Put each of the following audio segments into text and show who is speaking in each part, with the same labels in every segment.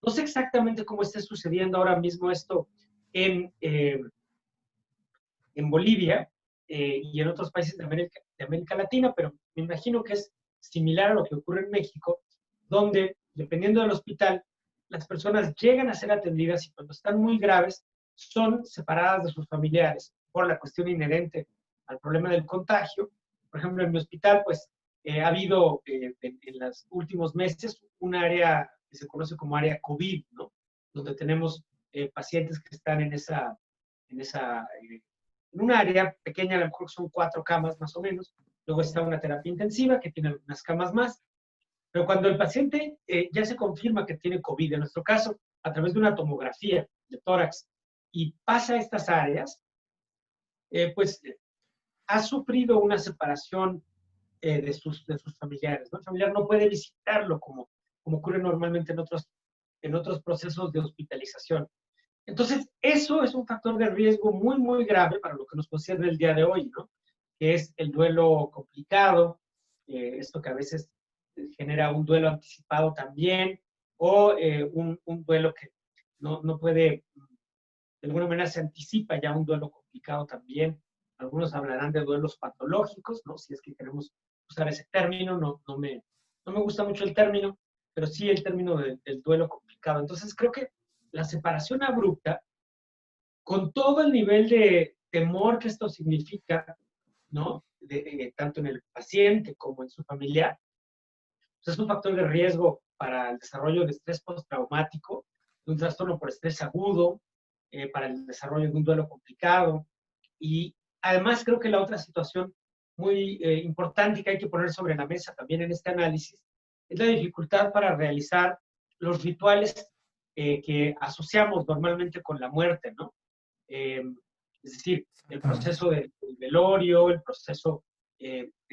Speaker 1: No sé exactamente cómo esté sucediendo ahora mismo esto en, eh, en Bolivia y en otros países de América Latina, pero me imagino que es similar a lo que ocurre en México, donde, dependiendo del hospital, las personas llegan a ser atendidas y cuando están muy graves son separadas de sus familiares por la cuestión inherente al problema del contagio. Por ejemplo, en mi hospital, pues ha habido en los últimos meses un área que se conoce como área COVID, ¿no? Donde tenemos pacientes que están en esa en un área pequeña, a lo mejor son 4 camas más o menos. Luego está una terapia intensiva que tiene algunas camas más. Pero cuando el paciente ya se confirma que tiene COVID, en nuestro caso, a través de una tomografía de tórax, y pasa a estas áreas, pues ha sufrido una separación de sus familiares, ¿no? El familiar no puede visitarlo como ocurre normalmente en otros procesos de hospitalización. Entonces, eso es un factor de riesgo muy, muy grave para lo que nos concierne el día de hoy, ¿no? Que es el duelo complicado, esto que a veces genera un duelo anticipado también, o un duelo que no puede, de alguna manera se anticipa ya un duelo complicado también. Algunos hablarán de duelos patológicos, ¿no? Si es que queremos usar ese término, no me gusta mucho el término, pero sí el término del duelo complicado. Entonces, creo que la separación abrupta, con todo el nivel de temor que esto significa, ¿no? Tanto en el paciente como en su familiar, pues es un factor de riesgo para el desarrollo de estrés postraumático, de un trastorno por estrés agudo, para el desarrollo de un duelo complicado. Y además creo que la otra situación muy importante que hay que poner sobre la mesa también en este análisis es la dificultad para realizar los rituales que asociamos normalmente con la muerte, ¿no? Eh, es decir, el
Speaker 2: Exactamente.
Speaker 1: proceso del velorio, el proceso de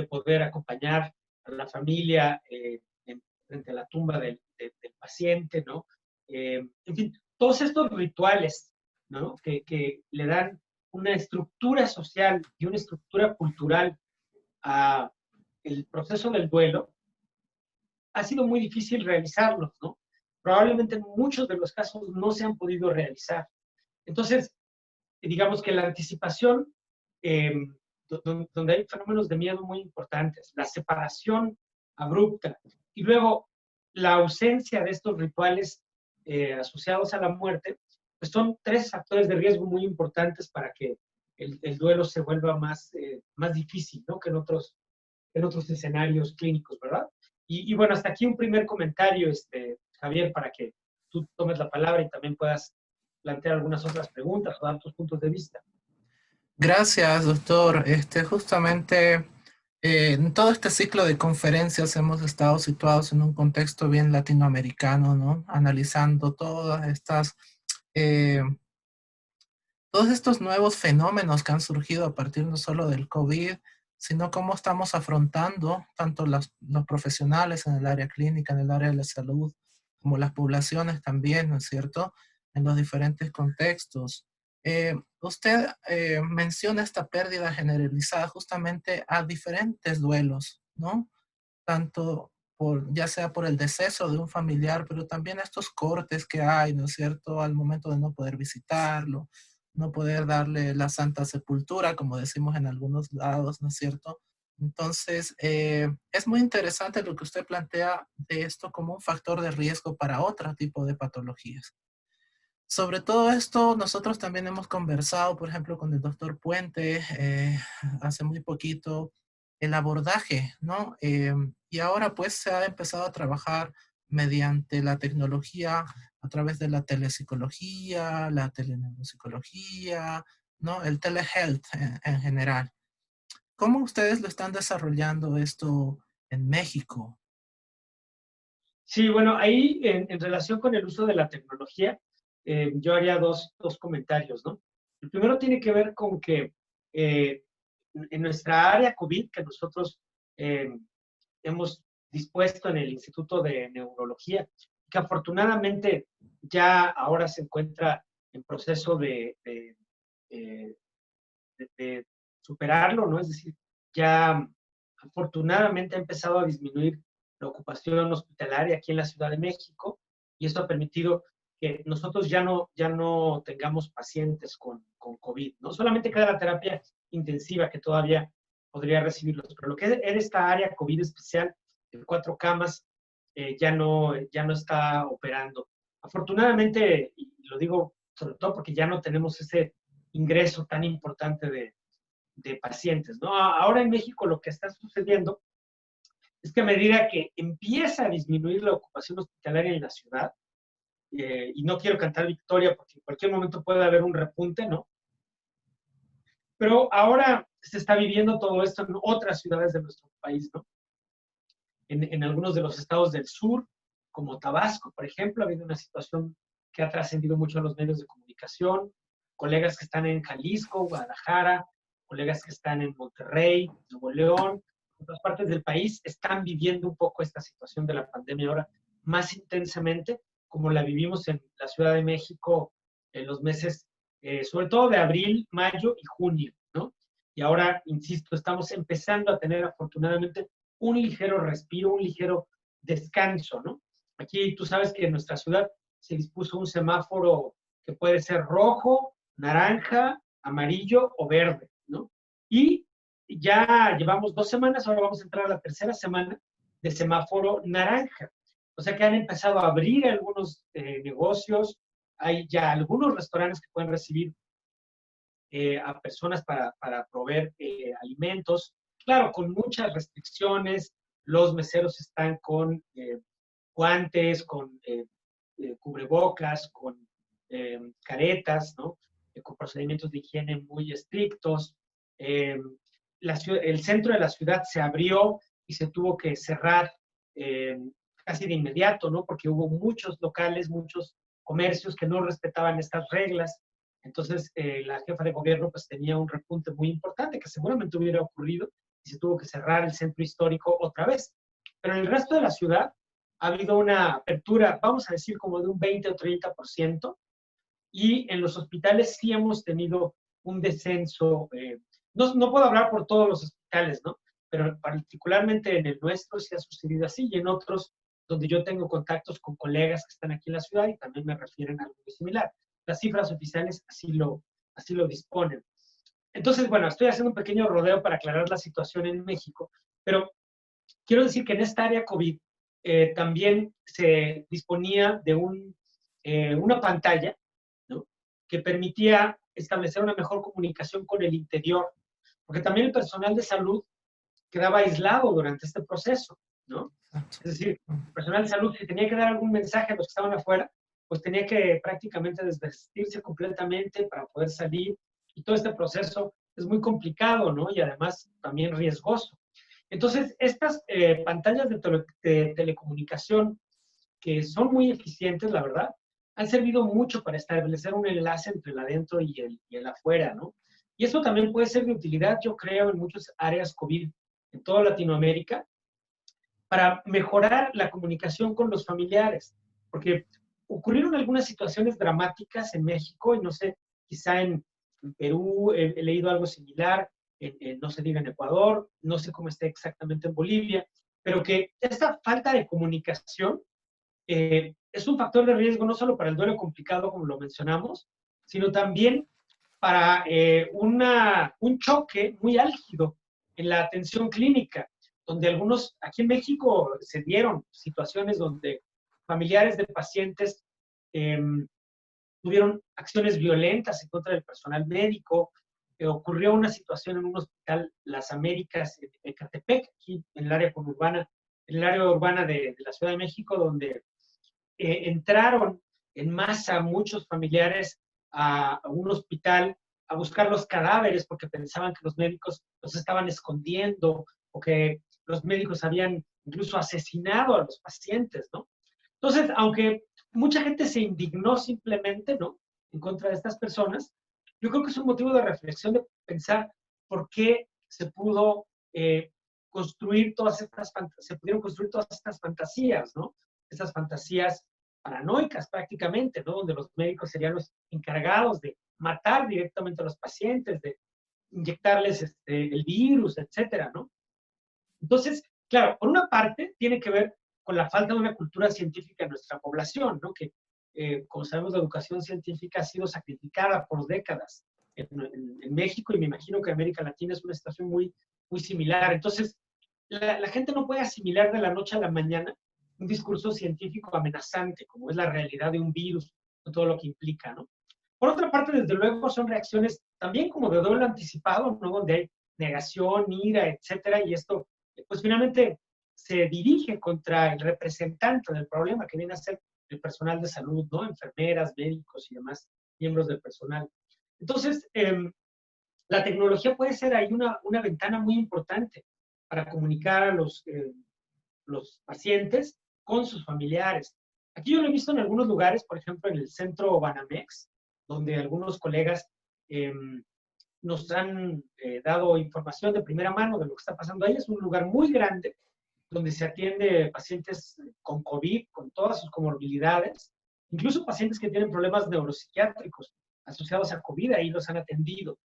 Speaker 1: poder acompañar a la familia frente a la tumba del paciente, ¿no? En fin, todos estos rituales, ¿no? Que le dan una estructura social y una estructura cultural a el proceso del duelo, ha sido muy difícil realizarlos, ¿no? Probablemente en muchos de los casos no se han podido realizar. Entonces, digamos que la anticipación, eh, donde hay fenómenos de miedo muy importantes, la separación abrupta y luego la ausencia de estos rituales asociados a la muerte, pues son 3 factores de riesgo muy importantes para que el duelo se vuelva más difícil, ¿no? Que en otros escenarios clínicos, ¿verdad? Bueno, hasta aquí un primer comentario, Javier, para que tú tomes la palabra y también puedas plantear algunas otras preguntas o dar tus puntos de vista.
Speaker 2: Gracias, doctor. Justamente en todo este ciclo de conferencias hemos estado situados en un contexto bien latinoamericano, ¿no? Analizando eh, todos estos nuevos fenómenos que han surgido a partir no solo del COVID, sino cómo estamos afrontando tanto los profesionales en el área clínica, en el área de la salud, como las poblaciones también, ¿no es cierto?, en los diferentes contextos. Usted menciona esta pérdida generalizada justamente a diferentes duelos, ¿no? Tanto ya sea por el deceso de un familiar, pero también estos cortes que hay, ¿no es cierto?, al momento de no poder visitarlo, no poder darle la santa sepultura, como decimos en algunos lados, ¿no es cierto? Entonces, es muy interesante lo que usted plantea de esto como un factor de riesgo para otro tipo de patologías. Sobre todo esto, nosotros también hemos conversado, por ejemplo, con el doctor Puente hace muy poquito, el abordaje, ¿no? Y ahora pues se ha empezado a trabajar mediante la tecnología a través de la telepsicología, la teleneuropsicología, ¿no? El telehealth en general. ¿Cómo ustedes lo están desarrollando esto en México?
Speaker 1: Sí, bueno, ahí en relación con el uso de la tecnología, yo haría dos comentarios, ¿no? El primero tiene que ver con que eh, en nuestra área COVID, que nosotros eh, hemos dispuesto en el Instituto de Neurología, que afortunadamente ya ahora se encuentra en proceso eh, de superarlo, ¿no? Es decir, ya afortunadamente ha empezado a disminuir la ocupación hospitalaria aquí en la Ciudad de México, y esto ha permitido que nosotros ya no tengamos pacientes con COVID, ¿no? Solamente queda la terapia intensiva que todavía podría recibirlos, pero lo que era esta área COVID especial de 4 camas ya no está operando. Afortunadamente, y lo digo sobre todo porque ya no tenemos ese ingreso tan importante de pacientes, ¿no? Ahora en México lo que está sucediendo es que a medida que empieza a disminuir la ocupación hospitalaria en la ciudad, y no quiero cantar victoria porque en cualquier momento puede haber un repunte, ¿no? Pero ahora se está viviendo todo esto en otras ciudades de nuestro país, ¿no? En algunos de los estados del sur, como Tabasco, por ejemplo, ha habido una situación que ha trascendido mucho a los medios de comunicación, colegas que están en Jalisco, Guadalajara, colegas que están en Monterrey, Nuevo León, en otras partes del país, están viviendo un poco esta situación de la pandemia ahora más intensamente, como la vivimos en la Ciudad de México en los meses, sobre todo de abril, mayo y junio, ¿no? Y ahora, insisto, estamos empezando a tener afortunadamente un ligero respiro, un ligero descanso, ¿no? Aquí tú sabes que en nuestra ciudad se dispuso un semáforo que puede ser rojo, naranja, amarillo o verde, ¿no? Y ya llevamos 2 semanas, ahora vamos a entrar a la tercera semana de semáforo naranja. O sea que han empezado a abrir algunos negocios, hay ya algunos restaurantes que pueden recibir a personas para proveer alimentos. Claro, con muchas restricciones, los meseros están con guantes, con cubrebocas, con caretas, ¿no? Con procedimientos de higiene muy estrictos. El centro de la ciudad se abrió y se tuvo que cerrar casi de inmediato, ¿no? Porque hubo muchos locales, muchos comercios que no respetaban estas reglas. Entonces, la jefa de gobierno pues tenía un repunte muy importante que seguramente hubiera ocurrido y se tuvo que cerrar el centro histórico otra vez. Pero en el resto de la ciudad ha habido una apertura, vamos a decir, como de un 20 o 30%, y en los hospitales sí hemos tenido un descenso. No puedo hablar por todos los hospitales, ¿no? Pero particularmente en el nuestro sí ha sucedido así, y en otros donde yo tengo contactos con colegas que están aquí en la ciudad y también me refieren a algo muy similar. Las cifras oficiales así lo disponen. Entonces, bueno, estoy haciendo un pequeño rodeo para aclarar la situación en México, pero quiero decir que en esta área COVID también se disponía de una pantalla, ¿no? Que permitía establecer una mejor comunicación con el interior, porque también el personal de salud quedaba aislado durante este proceso, ¿no? Es decir, el personal de salud, si tenía que dar algún mensaje a los que estaban afuera, pues tenía que prácticamente desvestirse completamente para poder salir, y todo este proceso es muy complicado, ¿no? Y además también riesgoso. Entonces, estas pantallas de telecomunicación, que son muy eficientes, la verdad, han servido mucho para establecer un enlace entre el adentro y el afuera, ¿no? Y eso también puede ser de utilidad, yo creo, en muchas áreas COVID en toda Latinoamérica, para mejorar la comunicación con los familiares, porque ocurrieron algunas situaciones dramáticas en México, y no sé, quizá en Perú he leído algo similar, no se diga en Ecuador, no sé cómo esté exactamente en Bolivia, pero que esta falta de comunicación es un factor de riesgo no solo para el duelo complicado, como lo mencionamos, sino también para un choque muy álgido en la atención clínica, donde algunos, aquí en México se dieron situaciones donde familiares de pacientes eh, tuvieron acciones violentas en contra del personal médico. Ocurrió una situación en un hospital Las Américas, en Ecatepec, aquí en el área conurbana, en el área urbana de la Ciudad de México, donde entraron en masa muchos familiares a un hospital a buscar los cadáveres porque pensaban que los médicos los estaban escondiendo o que los médicos habían incluso asesinado a los pacientes, ¿no? Entonces, aunque mucha gente se indignó simplemente, ¿no?, en contra de estas personas, yo creo que es un motivo de reflexión, de pensar por qué se pudo construir todas estas, se pudieron construir todas estas fantasías, ¿no? Estas fantasías paranoicas prácticamente, ¿no? Donde los médicos serían los encargados de matar directamente a los pacientes, de inyectarles el virus, etcétera, ¿no? Entonces, Claro, por una parte, tiene que ver con la falta de una cultura científica en nuestra población, ¿no? Que, como sabemos, la educación científica ha sido sacrificada por décadas en México, y me imagino que en América Latina es una situación muy, muy similar. Entonces, la gente no puede asimilar de la noche a la mañana un discurso científico amenazante, como es la realidad de un virus, con todo lo que implica, ¿no? Por otra parte, desde luego, son reacciones también como de duelo anticipado, ¿no? Donde hay negación, ira, etcétera, y esto, pues finalmente se dirige contra el representante del problema, que viene a ser el personal de salud, ¿no? Enfermeras, médicos y demás miembros del personal. Entonces, la tecnología puede ser ahí una ventana muy importante para comunicar a los pacientes con sus familiares. Aquí yo lo he visto en algunos lugares, por ejemplo, en el centro Banamex, donde algunos colegas eh, nos han dado información de primera mano de lo que está pasando ahí. Es un lugar muy grande donde se atiende pacientes con COVID, con todas sus comorbilidades, incluso pacientes que tienen problemas neuropsiquiátricos asociados a COVID, ahí los han atendido.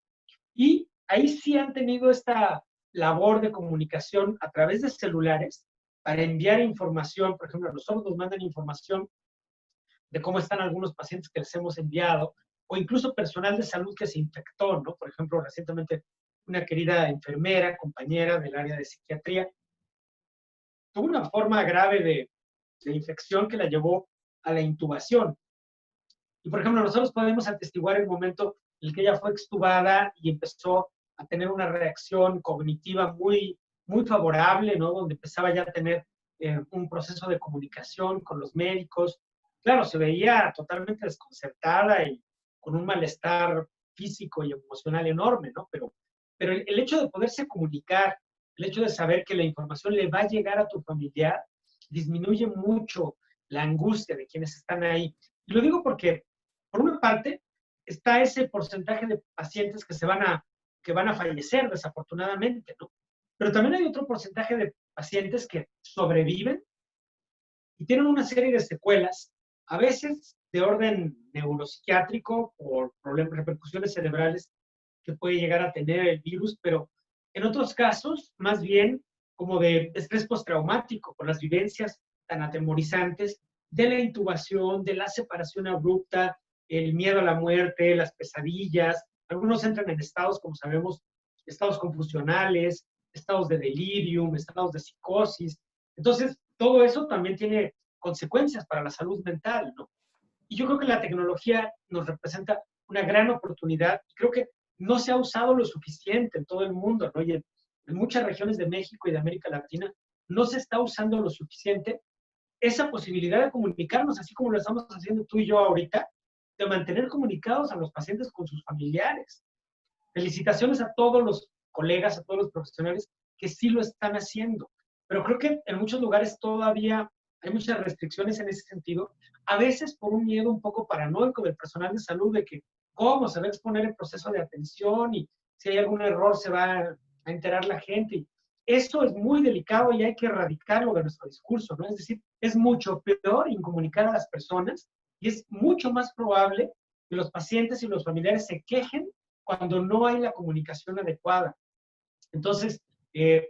Speaker 1: Y ahí sí han tenido esta labor de comunicación a través de celulares para enviar información. Por ejemplo, a nosotros nos mandan información de cómo están algunos pacientes que les hemos enviado, o incluso personal de salud que se infectó, ¿no? Por ejemplo, recientemente una querida enfermera, compañera del área de psiquiatría, tuvo una forma grave de infección que la llevó a la intubación. Y, por ejemplo, nosotros podemos atestiguar el momento en el que ella fue extubada y empezó a tener una reacción cognitiva muy, muy favorable, ¿no? Donde empezaba ya a tener un proceso de comunicación con los médicos. Claro, se veía totalmente desconcertada y con un malestar físico y emocional enorme, ¿no? Pero el hecho de poderse comunicar, el hecho de saber que la información le va a llegar a tu familiar, disminuye mucho la angustia de quienes están ahí. Y lo digo porque, por una parte, está ese porcentaje de pacientes que van a fallecer, desafortunadamente, ¿no? Pero también hay otro porcentaje de pacientes que sobreviven y tienen una serie de secuelas, a veces de orden neuropsiquiátrico por problemas, repercusiones cerebrales que puede llegar a tener el virus, pero en otros casos, más bien como de estrés postraumático, por las vivencias tan atemorizantes de la intubación, de la separación abrupta, el miedo a la muerte, las pesadillas. Algunos entran en estados, como sabemos, estados confusionales, estados de delirium, estados de psicosis. Entonces, todo eso también tiene consecuencias para la salud mental, ¿no? Y yo creo que la tecnología nos representa una gran oportunidad. Creo que no se ha usado lo suficiente en todo el mundo, ¿no? Y en muchas regiones de México y de América Latina no se está usando lo suficiente esa posibilidad de comunicarnos, así como lo estamos haciendo tú y yo ahorita, de mantener comunicados a los pacientes con sus familiares. Felicitaciones a todos los colegas, a todos los profesionales que sí lo están haciendo. Pero creo que en muchos lugares todavía hay muchas restricciones en ese sentido, a veces por un miedo un poco paranoico del personal de salud de que cómo se va a exponer el proceso de atención y si hay algún error se va a enterar la gente. Eso es muy delicado y hay que erradicarlo de nuestro discurso, ¿no? Es decir, es mucho peor incomunicar a las personas y es mucho más probable que los pacientes y los familiares se quejen cuando no hay la comunicación adecuada. Entonces,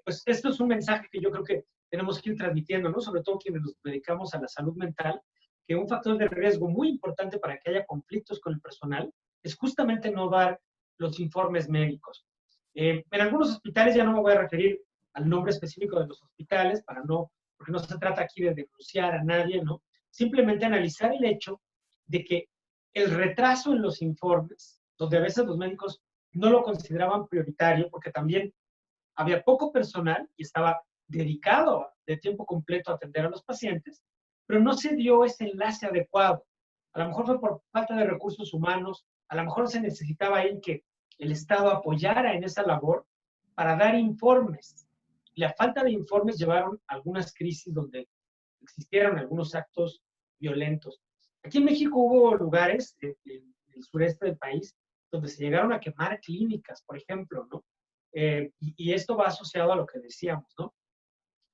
Speaker 1: pues esto es un mensaje que yo creo que tenemos que ir transmitiendo, ¿no? Sobre todo quienes nos dedicamos a la salud mental, que un factor de riesgo muy importante para que haya conflictos con el personal es justamente no dar los informes médicos. En algunos hospitales, ya no me voy a referir al nombre específico de los hospitales, porque no se trata aquí de denunciar a nadie, ¿no? Simplemente analizar el hecho de que el retraso en los informes, donde a veces los médicos no lo consideraban prioritario, porque también había poco personal y estaba dedicado de tiempo completo a atender a los pacientes, pero no se dio ese enlace adecuado. A lo mejor fue por falta de recursos humanos, a lo mejor se necesitaba ahí que el Estado apoyara en esa labor para dar informes. La falta de informes llevaron a algunas crisis donde existieron algunos actos violentos. Aquí en México hubo lugares en el sureste del país donde se llegaron a quemar clínicas, por ejemplo, ¿no? Y esto va asociado a lo que decíamos, ¿no?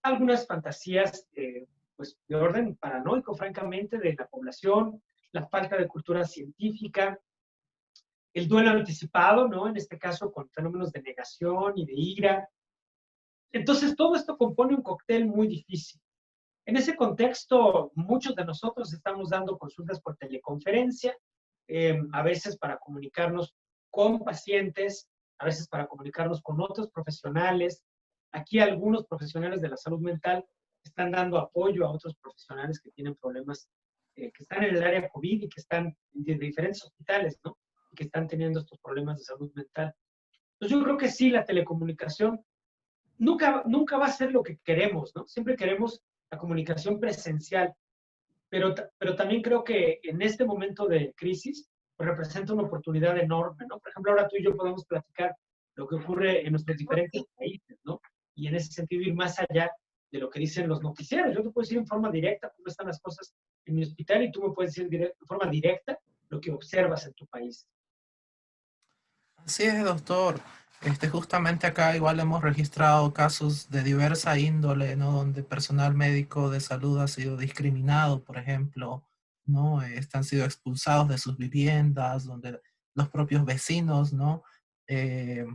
Speaker 1: Algunas fantasías, pues, de orden paranoico, francamente, de la población, la falta de cultura científica, el duelo anticipado, ¿no? En este caso, con fenómenos de negación y de ira, Entonces, todo esto compone un cóctel muy difícil. En ese contexto, muchos de nosotros estamos dando consultas por teleconferencia, a veces para comunicarnos con pacientes, a veces para comunicarnos con otros profesionales. Aquí algunos profesionales de la salud mental están dando apoyo a otros profesionales que tienen problemas, que están en el área COVID y que están de diferentes hospitales, ¿no? Y que están teniendo estos problemas de salud mental. Entonces yo creo que sí, la telecomunicación nunca va a ser lo que queremos, ¿no? Siempre queremos la comunicación presencial, pero también creo que en este momento de crisis pues representa una oportunidad enorme, ¿no? Por ejemplo, ahora tú y yo podemos platicar lo que ocurre en nuestros diferentes países, ¿no? Y en ese sentido ir más allá de lo que dicen los noticieros. Yo te puedo decir en forma directa cómo están las cosas en mi hospital y tú me puedes decir en forma directa lo que observas en tu país.
Speaker 2: Así es, doctor. Justamente acá igual hemos registrado casos de diversa índole, ¿no? Donde personal médico de salud ha sido discriminado, por ejemplo, ¿no? Han sido expulsados de sus viviendas, donde los propios vecinos, ¿no? Eh,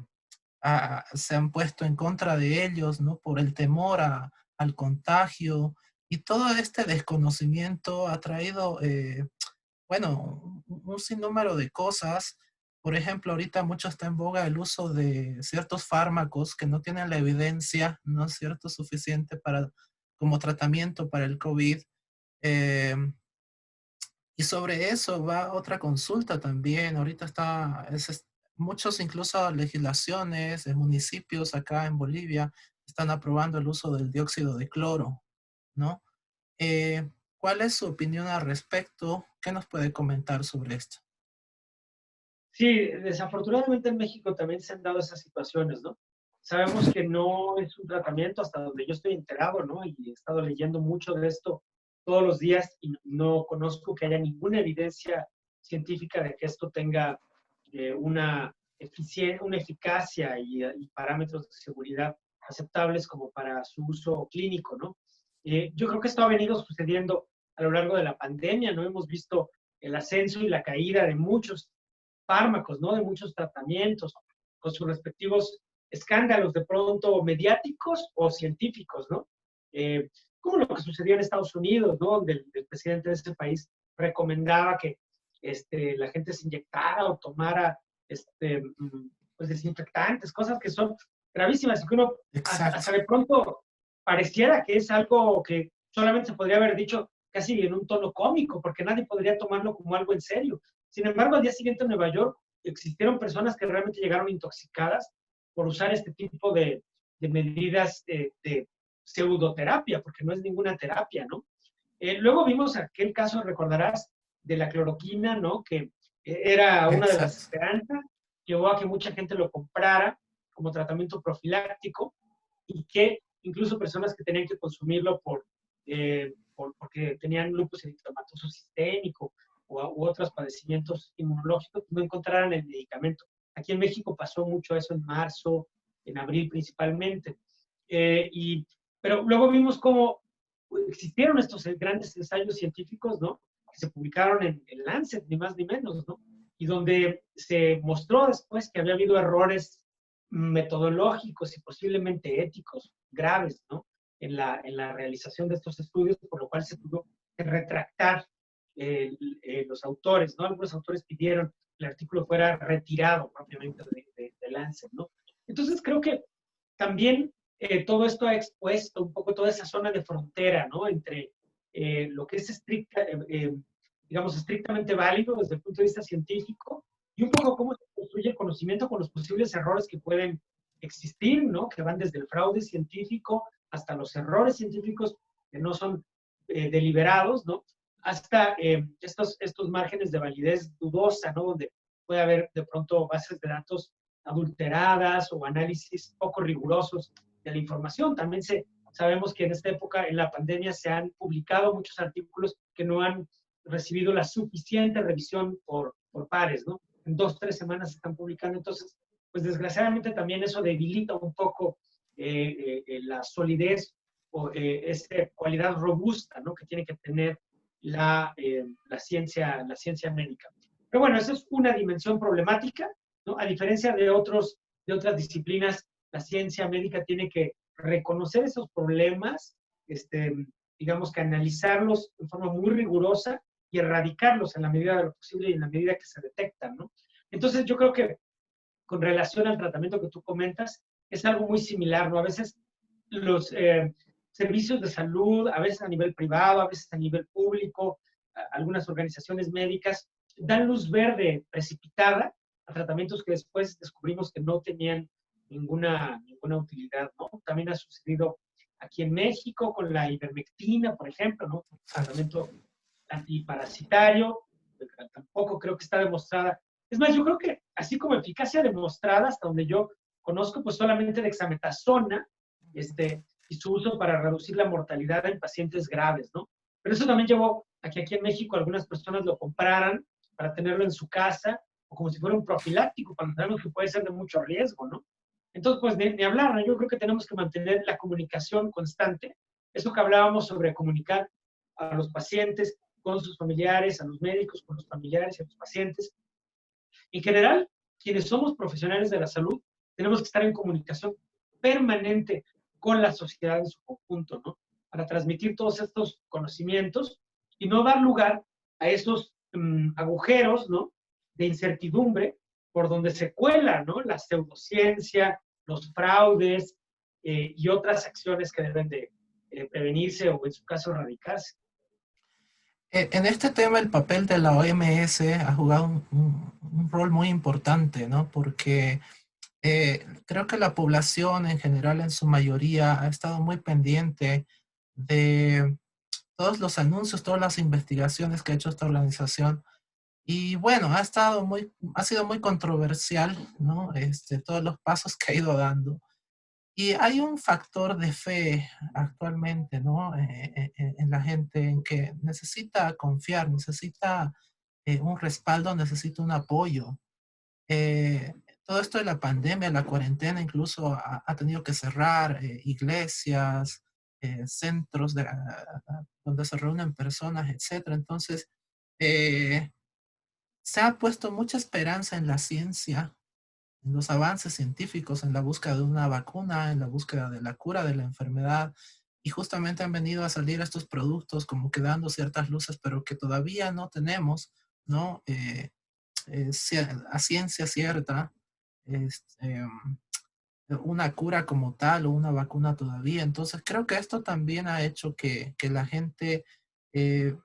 Speaker 2: Se han puesto en contra de ellos, ¿no? Por el temor al contagio. Y todo este desconocimiento ha traído, bueno, un sinnúmero de cosas. Por ejemplo, ahorita mucho está en boga el uso de ciertos fármacos que no tienen la evidencia, no es cierto, suficiente para, como tratamiento para el COVID. Eh, y sobre eso va otra consulta también. Ahorita muchos incluso legislaciones en municipios acá en Bolivia están aprobando el uso del dióxido de cloro, ¿no? ¿Cuál es su opinión al respecto? ¿Qué nos puede comentar sobre esto?
Speaker 1: Sí, desafortunadamente en México también se han dado esas situaciones, ¿no? Sabemos que no es un tratamiento hasta donde yo estoy enterado, ¿no? Y he estado leyendo mucho de esto todos los días y no conozco que haya ninguna evidencia científica de que esto tenga una eficacia y parámetros de seguridad aceptables como para su uso clínico, ¿no? Yo creo que esto ha venido sucediendo a lo largo de la pandemia, ¿no? Hemos visto el ascenso y la caída de muchos fármacos, ¿no? De muchos tratamientos, con sus respectivos escándalos de pronto mediáticos o científicos, ¿no? Como lo que sucedió en Estados Unidos, ¿no? Donde el presidente de ese país recomendaba que la gente se inyectara o tomara pues desinfectantes, cosas que son gravísimas y que uno
Speaker 2: Exacto.
Speaker 1: hasta de pronto pareciera que es algo que solamente se podría haber dicho casi en un tono cómico, porque nadie podría tomarlo como algo en serio. Sin embargo, al día siguiente en Nueva York existieron personas que realmente llegaron intoxicadas por usar este tipo de medidas de pseudoterapia, porque no es ninguna terapia, ¿no? Luego vimos aquel caso, recordarás, de la cloroquina, ¿no? Que era una de las
Speaker 2: Exacto.
Speaker 1: esperanzas, llevó a que mucha gente lo comprara como tratamiento profiláctico y que incluso personas que tenían que consumirlo porque tenían lupus eritematoso sistémico u otros padecimientos inmunológicos, no encontraran el medicamento. Aquí en México pasó mucho eso en marzo, en abril principalmente. Pero luego vimos cómo existieron estos grandes ensayos científicos, ¿no? Que se publicaron en Lancet, ni más ni menos, ¿no? Y donde se mostró después que había habido errores metodológicos y posiblemente éticos graves, ¿no? En la realización de estos estudios, por lo cual se tuvo que retractar los autores, ¿no? Algunos autores pidieron que el artículo fuera retirado propiamente de Lancet, ¿no? Entonces creo que también todo esto ha expuesto un poco toda esa zona de frontera, ¿no? Entre lo que es digamos, estrictamente válido desde el punto de vista científico y un poco cómo se construye el conocimiento con los posibles errores que pueden existir, ¿no? Que van desde el fraude científico hasta los errores científicos que no son deliberados, ¿no? Hasta estos márgenes de validez dudosa, ¿no? Donde puede haber de pronto bases de datos adulteradas o análisis poco rigurosos de la información. También sabemos que en esta época, en la pandemia, se han publicado muchos artículos que no han recibido la suficiente revisión por pares, ¿no? En 2 o 3 semanas se están publicando. Entonces, pues desgraciadamente también eso debilita un poco la solidez o esa cualidad robusta, ¿no? Que tiene que tener la ciencia médica. Pero bueno, esa es una dimensión problemática, ¿no? A diferencia de otras disciplinas, la ciencia médica tiene que reconocer esos problemas, digamos que analizarlos de forma muy rigurosa y erradicarlos en la medida de lo posible y en la medida que se detectan, ¿no? Entonces, yo creo que con relación al tratamiento que tú comentas, es algo muy similar, ¿no? A veces los servicios de salud, a veces a nivel privado, a veces a nivel público, algunas organizaciones médicas, dan luz verde precipitada a tratamientos que después descubrimos que no tenían ninguna utilidad, ¿no? También ha sucedido aquí en México con la ivermectina, por ejemplo, ¿no? Tratamiento antiparasitario, tampoco creo que está demostrada. Es más, yo creo que así como eficacia demostrada, hasta donde yo conozco, pues solamente dexametasona, y su uso para reducir la mortalidad en pacientes graves, ¿no? Pero eso también llevó a que aquí en México algunas personas lo compraran para tenerlo en su casa, o como si fuera un profiláctico, cuando sabemos que puede ser de mucho riesgo, ¿no? Entonces, pues ni hablar, ¿no? Yo creo que tenemos que mantener la comunicación constante. Eso que hablábamos sobre comunicar a los pacientes con sus familiares, a los médicos con los familiares y a los pacientes. En general, quienes somos profesionales de la salud, tenemos que estar en comunicación permanente con la sociedad en su conjunto, ¿no? Para transmitir todos estos conocimientos y no dar lugar a esos agujeros, ¿no? De incertidumbre por donde se cuela, ¿no? La pseudociencia, los fraudes y otras acciones que deben de prevenirse o, en su caso, erradicarse.
Speaker 2: En este tema, el papel de la OMS ha jugado un rol muy importante, ¿no? Porque creo que la población en general, en su mayoría, ha estado muy pendiente de todos los anuncios, todas las investigaciones que ha hecho esta organización. Y bueno, ha sido muy controversial, ¿no? Todos los pasos que ha ido dando. Y hay un factor de fe actualmente, ¿no? En la gente en que necesita confiar, necesita un respaldo, necesita un apoyo. Eh, Todo esto de la pandemia, la cuarentena, incluso ha tenido que cerrar iglesias, centros donde se reúnen personas, etcétera. Entonces, eh, se ha puesto mucha esperanza en la ciencia, en los avances científicos, en la búsqueda de una vacuna, en la búsqueda de la cura de la enfermedad. Y justamente han venido a salir estos productos como que dando ciertas luces, pero que todavía no tenemos, ¿no? A ciencia cierta, este, una cura como tal o una vacuna todavía. Entonces creo que esto también ha hecho que la gente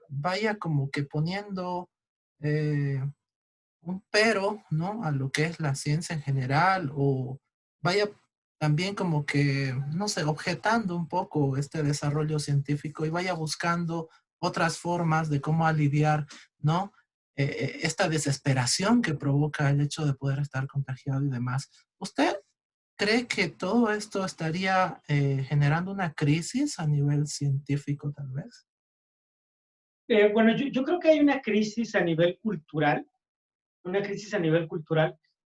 Speaker 2: vaya como que poniendo un pero, ¿no? A lo que es la ciencia en general, o vaya también como que, no sé, objetando un poco este desarrollo científico y vaya buscando otras formas de cómo aliviar, ¿no? Esta desesperación que provoca el hecho de poder estar contagiado y demás. ¿Usted cree que todo esto estaría generando una crisis a nivel científico, tal vez?
Speaker 1: Bueno, yo creo que hay una crisis a nivel cultural,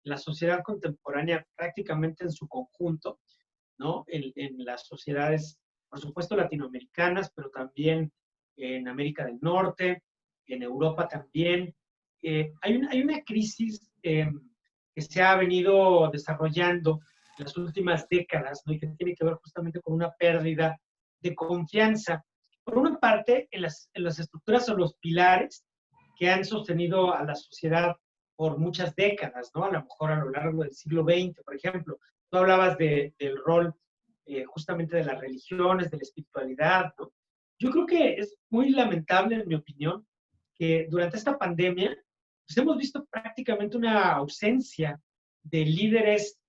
Speaker 1: la sociedad contemporánea prácticamente en su conjunto, ¿no? En las sociedades, por supuesto, latinoamericanas, pero también en América del Norte, en Europa también. Hay una crisis que se ha venido desarrollando en las últimas décadas, ¿no? Y que tiene que ver justamente con una pérdida de confianza. Por una parte, en las estructuras o los pilares que han sostenido a la sociedad por muchas décadas, ¿no? A lo mejor a lo largo del siglo XX, por ejemplo. Tú hablabas del rol justamente de las religiones, de la espiritualidad, ¿no? Yo creo que es muy lamentable, en mi opinión, que durante esta pandemia pues hemos visto prácticamente una ausencia de líderes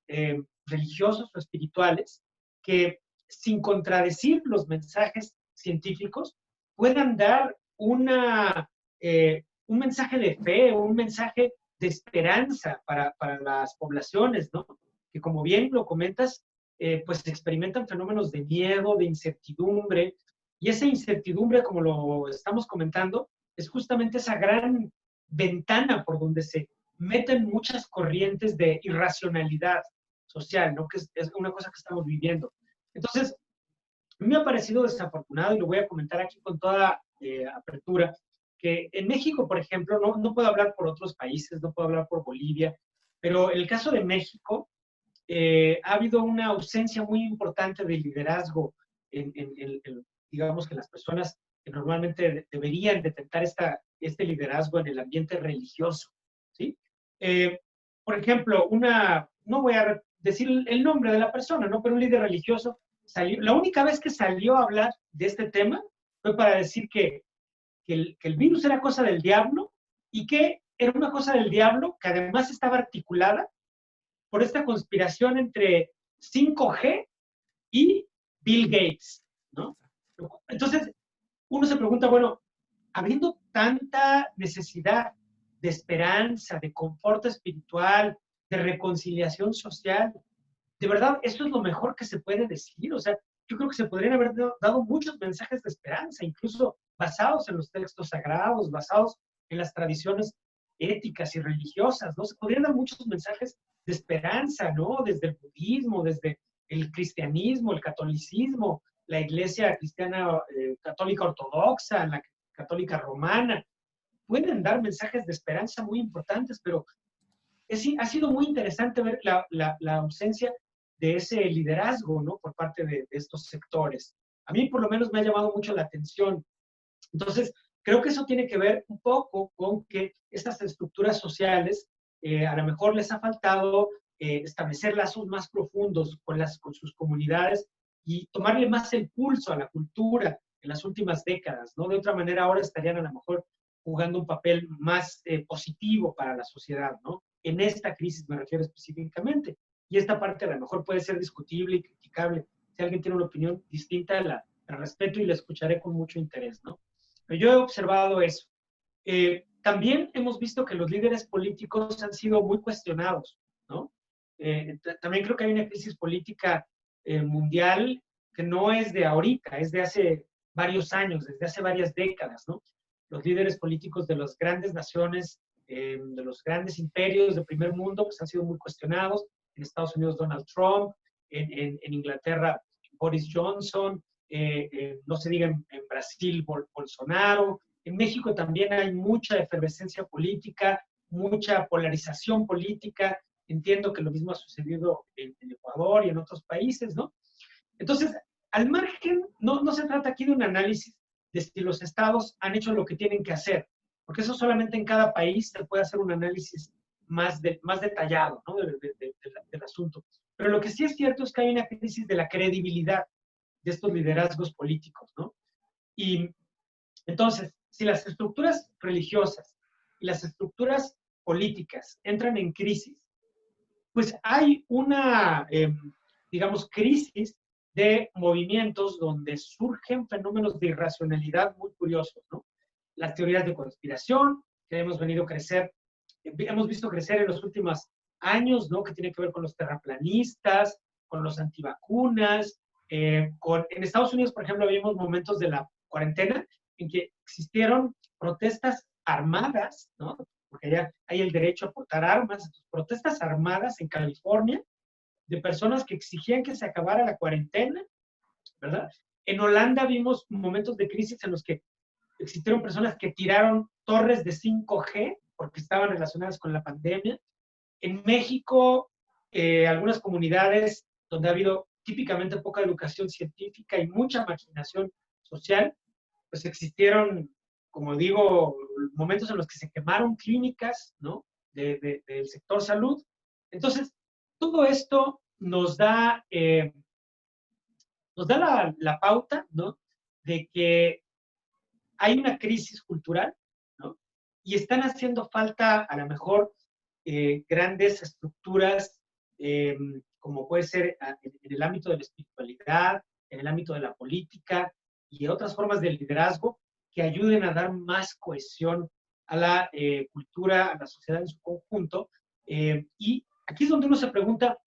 Speaker 1: religiosos o espirituales que, sin contradecir los mensajes científicos, puedan dar un mensaje de fe, un mensaje de esperanza para las poblaciones, ¿no? Que, como bien lo comentas, pues experimentan fenómenos de miedo, de incertidumbre, y esa incertidumbre, como lo estamos comentando, es justamente esa gran ventana por donde se meten muchas corrientes de irracionalidad social, ¿no? Que es una cosa que estamos viviendo. Entonces, a mí me ha parecido desafortunado, y lo voy a comentar aquí con toda apertura, que en México, por ejemplo, no puedo hablar por otros países, no puedo hablar por Bolivia, pero en el caso de México, ha habido una ausencia muy importante de liderazgo digamos que las personas que normalmente deberían detectar este liderazgo en el ambiente religioso, ¿sí? Por ejemplo, no voy a decir el nombre de la persona, ¿no? Pero un líder religioso la única vez que salió a hablar de este tema fue para decir que el virus era cosa del diablo y que era una cosa del diablo que además estaba articulada por esta conspiración entre 5G y Bill Gates, ¿no? Entonces, uno se pregunta, bueno, habiendo tanta necesidad de esperanza, de confort espiritual, de reconciliación social, de verdad, ¿eso es lo mejor que se puede decir? O sea, yo creo que se podrían haber dado muchos mensajes de esperanza, incluso basados en los textos sagrados, basados en las tradiciones éticas y religiosas, ¿no? Se podrían dar muchos mensajes de esperanza, ¿no? Desde el budismo, desde el cristianismo, el catolicismo, la iglesia cristiana católica ortodoxa, la católica romana. Pueden dar mensajes de esperanza muy importantes, pero ha sido muy interesante ver la ausencia de ese liderazgo, ¿no? Por parte de estos sectores. A mí por lo menos me ha llamado mucho la atención. Entonces, creo que eso tiene que ver un poco con que estas estructuras sociales a lo mejor les ha faltado establecer lazos más profundos con sus comunidades y tomarle más el pulso a la cultura en las últimas décadas, ¿no? De otra manera, ahora estarían a lo mejor jugando un papel más positivo para la sociedad, ¿no? En esta crisis me refiero específicamente. Y esta parte a lo mejor puede ser discutible y criticable. Si alguien tiene una opinión distinta, la respeto y la escucharé con mucho interés, ¿no? Pero yo he observado eso. También hemos visto que los líderes políticos han sido muy cuestionados, ¿no? También creo que hay una crisis política mundial que no es de ahorita, es de hace varios años, desde hace varias décadas, ¿no? Los líderes políticos de las grandes naciones, de los grandes imperios del primer mundo, pues han sido muy cuestionados. En Estados Unidos, Donald Trump, en Inglaterra, Boris Johnson, no se diga en Brasil, Bolsonaro. En México también hay mucha efervescencia política, mucha polarización política. Entiendo que lo mismo ha sucedido en Ecuador y en otros países, ¿no? Entonces, al margen, no se trata aquí de un análisis de si los estados han hecho lo que tienen que hacer, porque eso solamente en cada país se puede hacer un análisis más detallado, ¿no? del asunto. Pero lo que sí es cierto es que hay una crisis de la credibilidad de estos liderazgos políticos, ¿no? Y entonces, si las estructuras religiosas y las estructuras políticas entran en crisis, pues hay una, digamos, crisis de movimientos donde surgen fenómenos de irracionalidad muy curiosos, ¿no? Las teorías de conspiración que hemos visto crecer en los últimos años, ¿no? Que tiene que ver con los terraplanistas, con los antivacunas, en Estados Unidos, por ejemplo, vimos momentos de la cuarentena en que existieron protestas armadas, ¿no? Porque allá hay el derecho a portar armas, protestas armadas en California de personas que exigían que se acabara la cuarentena, ¿verdad? En Holanda vimos momentos de crisis en los que existieron personas que tiraron torres de 5G porque estaban relacionadas con la pandemia. En México, algunas comunidades donde ha habido típicamente poca educación científica y mucha marginación social, pues existieron, como digo, momentos en los que se quemaron clínicas, ¿no? Del sector salud. Entonces, todo esto nos da la pauta, ¿no? De que hay una crisis cultural, ¿no? Y están haciendo falta, a lo mejor, grandes estructuras, como puede ser en el ámbito de la espiritualidad, en el ámbito de la política y otras formas de liderazgo que ayuden a dar más cohesión a la cultura, a la sociedad en su conjunto. Y aquí es donde uno se pregunta,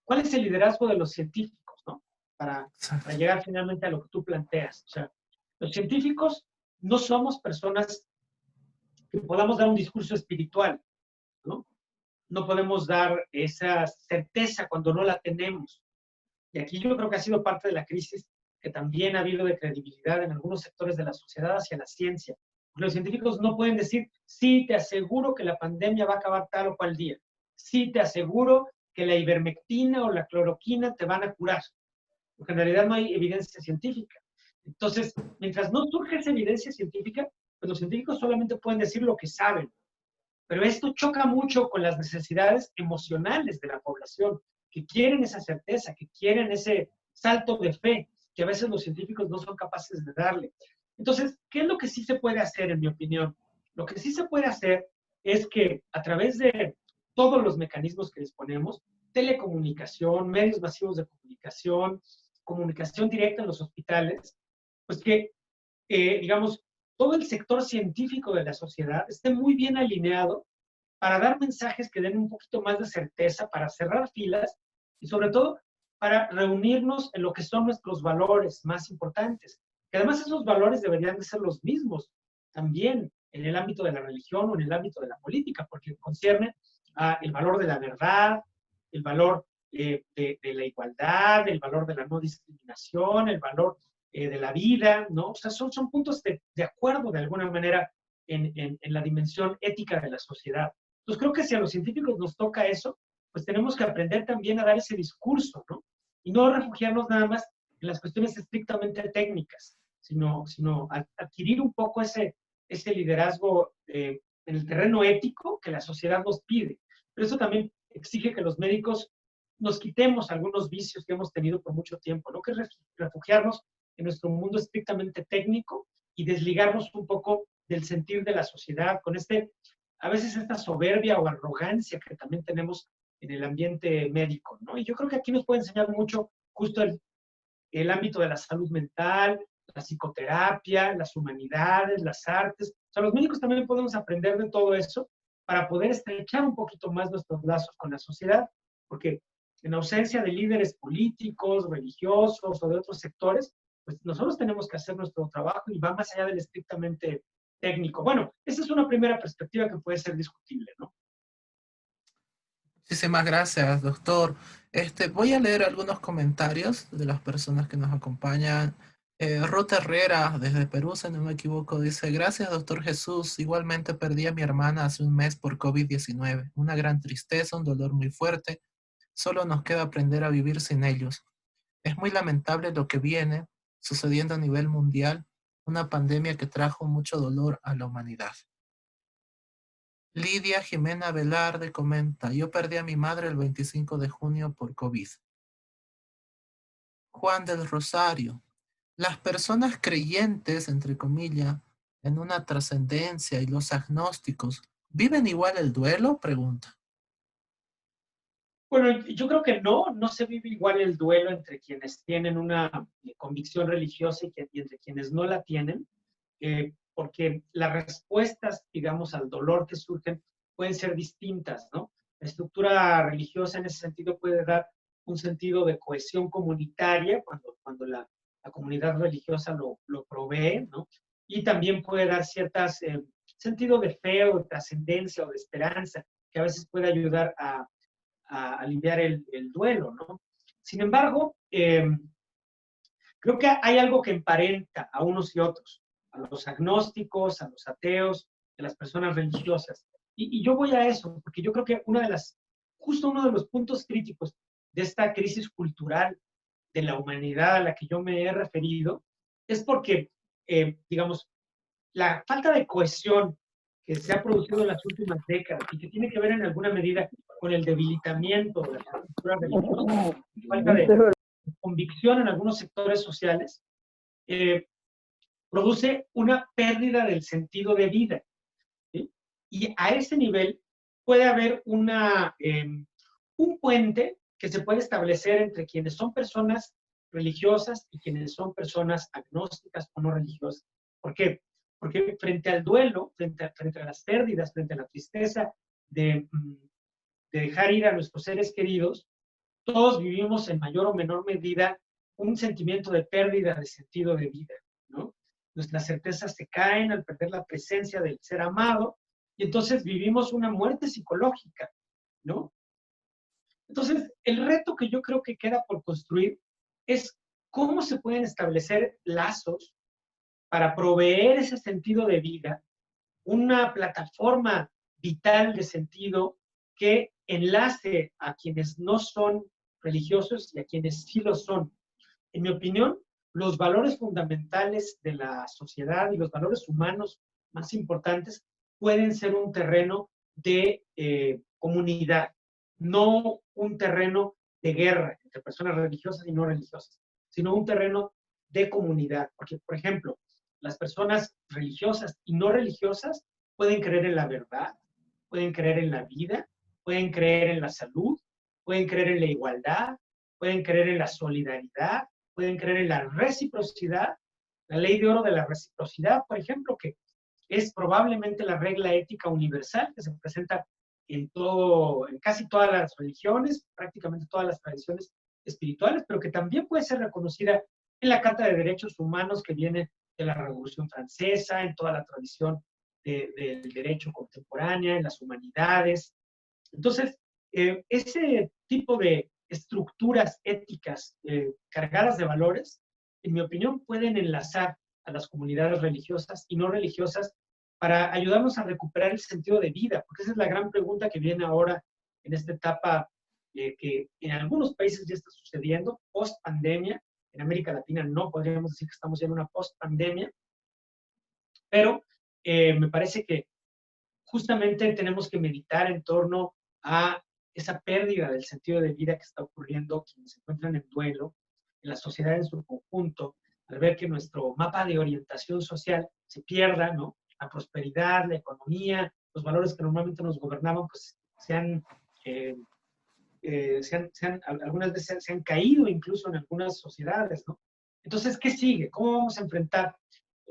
Speaker 1: ¿cuál es el liderazgo de los científicos, ¿no? Para llegar finalmente a lo que tú planteas. O sea, los científicos no somos personas que podamos dar un discurso espiritual, ¿no? No podemos dar esa certeza cuando no la tenemos. Y aquí yo creo que ha sido parte de la crisis que también ha habido de credibilidad en algunos sectores de la sociedad hacia la ciencia. Porque los científicos no pueden decir, sí, te aseguro que la pandemia va a acabar tal o cual día. Sí, te aseguro que la ivermectina o la cloroquina te van a curar, porque en realidad no hay evidencia científica. Entonces, mientras no surge esa evidencia científica, pues los científicos solamente pueden decir lo que saben. Pero esto choca mucho con las necesidades emocionales de la población, que quieren esa certeza, que quieren ese salto de fe, que a veces los científicos no son capaces de darle. Entonces, ¿qué es lo que sí se puede hacer, en mi opinión? Lo que sí se puede hacer es que a través de todos los mecanismos que disponemos, telecomunicación, medios masivos de comunicación, comunicación directa en los hospitales, pues que, digamos, todo el sector científico de la sociedad esté muy bien alineado para dar mensajes que den un poquito más de certeza, para cerrar filas y sobre todo para reunirnos en lo que son nuestros valores más importantes. Que además esos valores deberían de ser los mismos también en el ámbito de la religión o en el ámbito de la política, porque concierne el valor de la verdad, el valor de la igualdad, el valor de la no discriminación, el valor de la vida, ¿no? O sea, son puntos de acuerdo de alguna manera en la dimensión ética de la sociedad. Entonces creo que si a los científicos nos toca eso, pues tenemos que aprender también a dar ese discurso, ¿no? Y no refugiarnos nada más en las cuestiones estrictamente técnicas, sino adquirir un poco ese liderazgo en el terreno ético que la sociedad nos pide. Pero eso también exige que los médicos nos quitemos algunos vicios que hemos tenido por mucho tiempo, ¿no? Que es refugiarnos en nuestro mundo estrictamente técnico y desligarnos un poco del sentir de la sociedad, con a veces esta soberbia o arrogancia que también tenemos en el ambiente médico, ¿no? Y yo creo que aquí nos puede enseñar mucho justo el ámbito de la salud mental, la psicoterapia, las humanidades, las artes. O sea, los médicos también podemos aprender de todo eso para poder estrechar un poquito más nuestros lazos con la sociedad, porque en ausencia de líderes políticos, religiosos o de otros sectores, pues nosotros tenemos que hacer nuestro trabajo y va más allá del estrictamente técnico. Bueno, esa es una primera perspectiva que puede ser discutible, ¿no?
Speaker 2: Muchísimas gracias, doctor. Voy a leer algunos comentarios de las personas que nos acompañan. Ruth Herrera, desde Perú, si no me equivoco, dice: gracias, doctor Jesús. Igualmente perdí a mi hermana hace un mes por COVID-19. Una gran tristeza, un dolor muy fuerte. Solo nos queda aprender a vivir sin ellos. Es muy lamentable lo que viene sucediendo a nivel mundial, una pandemia que trajo mucho dolor a la humanidad. Lidia Jimena Velarde comenta: yo perdí a mi madre el 25 de junio por COVID. Juan del Rosario: las personas creyentes, entre comillas, en una trascendencia y los agnósticos, ¿viven igual el duelo? Pregunta.
Speaker 1: Bueno, yo creo que no se vive igual el duelo entre quienes tienen una convicción religiosa y entre quienes no la tienen, porque las respuestas, digamos, al dolor que surgen pueden ser distintas, ¿no? La estructura religiosa en ese sentido puede dar un sentido de cohesión comunitaria cuando la comunidad religiosa lo provee, ¿no? Y también puede dar ciertas sentido de fe o de trascendencia o de esperanza que a veces puede ayudar a aliviar el duelo, ¿no? Sin embargo, creo que hay algo que emparenta a unos y otros, a los agnósticos, a los ateos, a las personas religiosas. Y yo voy a eso, porque yo creo que justo uno de los puntos críticos de esta crisis cultural de la humanidad a la que yo me he referido es porque, digamos, la falta de cohesión que se ha producido en las últimas décadas y que tiene que ver en alguna medida con el debilitamiento de la cultura religiosa, falta de convicción en algunos sectores sociales, produce una pérdida del sentido de vida. ¿Sí? Y a ese nivel puede haber un puente que se puede establecer entre quienes son personas religiosas y quienes son personas agnósticas o no religiosas. ¿Por qué? Porque frente al duelo, frente a las pérdidas, frente a la tristeza de dejar ir a nuestros seres queridos, todos vivimos en mayor o menor medida un sentimiento de pérdida de sentido de vida, ¿no? Nuestras certezas se caen al perder la presencia del ser amado y entonces vivimos una muerte psicológica, ¿no? Entonces, el reto que yo creo que queda por construir es cómo se pueden establecer lazos para proveer ese sentido de vida, una plataforma vital de sentido que enlace a quienes no son religiosos y a quienes sí lo son. En mi opinión, los valores fundamentales de la sociedad y los valores humanos más importantes pueden ser un terreno de comunidad, no un terreno de guerra entre personas religiosas y no religiosas, sino un terreno de comunidad. Porque, por ejemplo, las personas religiosas y no religiosas pueden creer en la verdad, pueden creer en la vida, pueden creer en la salud, pueden creer en la igualdad, pueden creer en la solidaridad, pueden creer en la reciprocidad, la ley de oro de la reciprocidad, por ejemplo, que es probablemente la regla ética universal que se presenta en casi todas las religiones, prácticamente todas las tradiciones espirituales, pero que también puede ser reconocida en la Carta de Derechos Humanos que viene de la Revolución Francesa, en toda la tradición del derecho contemporánea, en las humanidades. Entonces, ese tipo de estructuras éticas cargadas de valores, en mi opinión, pueden enlazar a las comunidades religiosas y no religiosas para ayudarnos a recuperar el sentido de vida, porque esa es la gran pregunta que viene ahora en esta etapa que en algunos países ya está sucediendo, post-pandemia. En América Latina no podríamos decir que estamos ya en una post-pandemia, pero me parece que justamente tenemos que meditar en torno a esa pérdida del sentido de vida que está ocurriendo quienes se encuentran en duelo, en la sociedad en su conjunto, al ver que nuestro mapa de orientación social se pierda, ¿no? La prosperidad, la economía, los valores que normalmente nos gobernaban, pues algunas veces se han caído incluso en algunas sociedades, ¿no? Entonces, ¿qué sigue? ¿Cómo vamos a enfrentar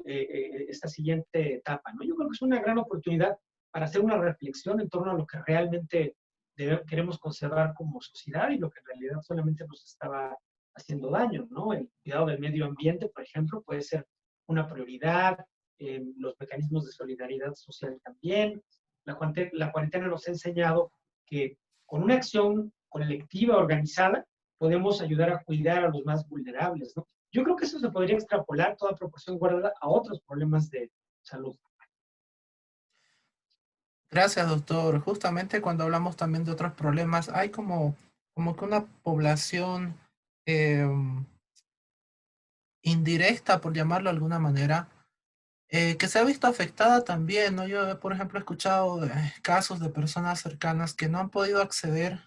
Speaker 1: esta siguiente etapa, ¿no? Yo creo que es una gran oportunidad para hacer una reflexión en torno a lo que realmente queremos conservar como sociedad y lo que en realidad solamente nos estaba haciendo daño, ¿no? El cuidado del medio ambiente, por ejemplo, puede ser una prioridad, los mecanismos de solidaridad social también. La cuarentena nos ha enseñado que con una acción colectiva, organizada, podemos ayudar a cuidar a los más vulnerables, ¿no? Yo creo que eso se podría extrapolar toda proporción guardada a otros problemas de salud.
Speaker 2: Gracias, doctor. Justamente cuando hablamos también de otros problemas, hay como que una población indirecta, por llamarlo de alguna manera, que se ha visto afectada también, ¿no? Yo, por ejemplo, he escuchado casos de personas cercanas que no han podido acceder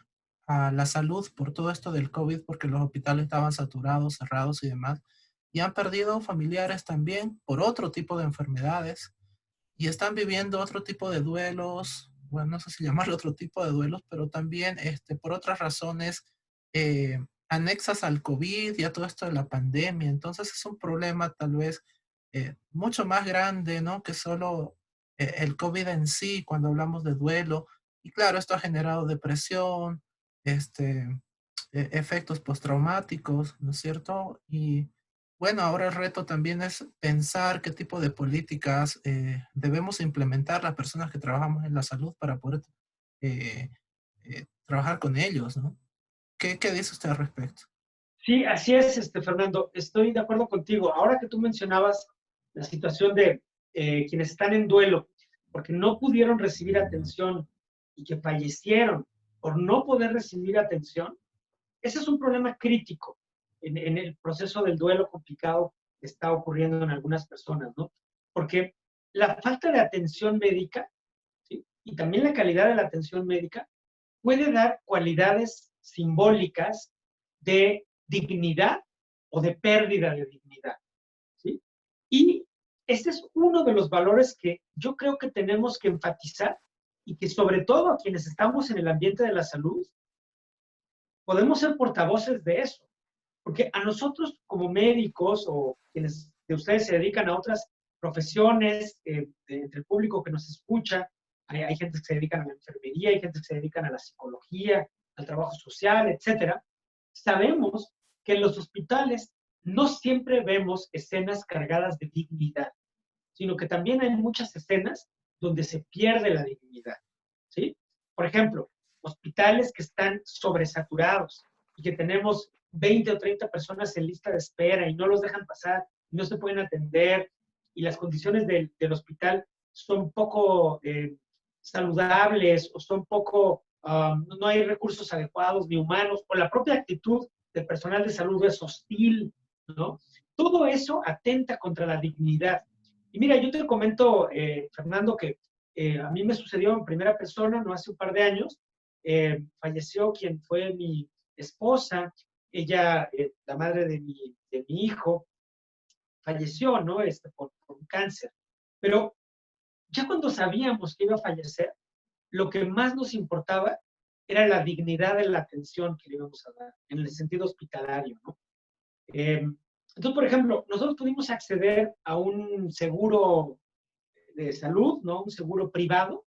Speaker 2: a la salud por todo esto del COVID, porque los hospitales estaban saturados, cerrados y demás, y han perdido familiares también por otro tipo de enfermedades, y están viviendo otro tipo de duelos, bueno, no sé si llamarlo otro tipo de duelos, pero también por otras razones anexas al COVID y a todo esto de la pandemia. Entonces es un problema tal vez mucho más grande, ¿no? Que solo el COVID en sí, cuando hablamos de duelo. Y claro, esto ha generado depresión, efectos postraumáticos, ¿no es cierto? Y bueno, ahora el reto también es pensar qué tipo de políticas debemos implementar las personas que trabajamos en la salud para poder eh, trabajar con ellos, ¿no? ¿Qué dice usted al respecto?
Speaker 1: Sí, así es, Fernando. Estoy de acuerdo contigo. Ahora que tú mencionabas la situación de quienes están en duelo porque no pudieron recibir atención y que fallecieron por no poder recibir atención, ese es un problema crítico en el proceso del duelo complicado que está ocurriendo en algunas personas, ¿no? Porque la falta de atención médica, ¿sí? Y también la calidad de la atención médica puede dar cualidades simbólicas de dignidad o de pérdida de dignidad, ¿sí? Y este es uno de los valores que yo creo que tenemos que enfatizar y que sobre todo a quienes estamos en el ambiente de la salud, podemos ser portavoces de eso. Porque a nosotros como médicos o quienes de ustedes se dedican a otras profesiones, entre el público que nos escucha, hay gente que se dedica a la enfermería, hay gente que se dedica a la psicología, al trabajo social, etcétera. Sabemos que en los hospitales no siempre vemos escenas cargadas de dignidad, sino que también hay muchas escenas donde se pierde la dignidad, ¿sí? Por ejemplo, hospitales que están sobresaturados y que tenemos 20 o 30 personas en lista de espera y no los dejan pasar, y no se pueden atender, y las condiciones del hospital son poco saludables o son poco no hay recursos adecuados ni humanos, o la propia actitud del personal de salud es hostil, ¿no? Todo eso atenta contra la dignidad. Y mira, yo te comento, Fernando, que a mí me sucedió en primera persona, no hace un par de años, falleció quien fue mi esposa, ella, la madre de mi hijo, falleció, ¿no? Por un cáncer. Pero ya cuando sabíamos que iba a fallecer, lo que más nos importaba era la dignidad de la atención que le íbamos a dar, en el sentido hospitalario, ¿no? Entonces, por ejemplo, nosotros pudimos acceder a un seguro de salud, ¿no? Un seguro privado,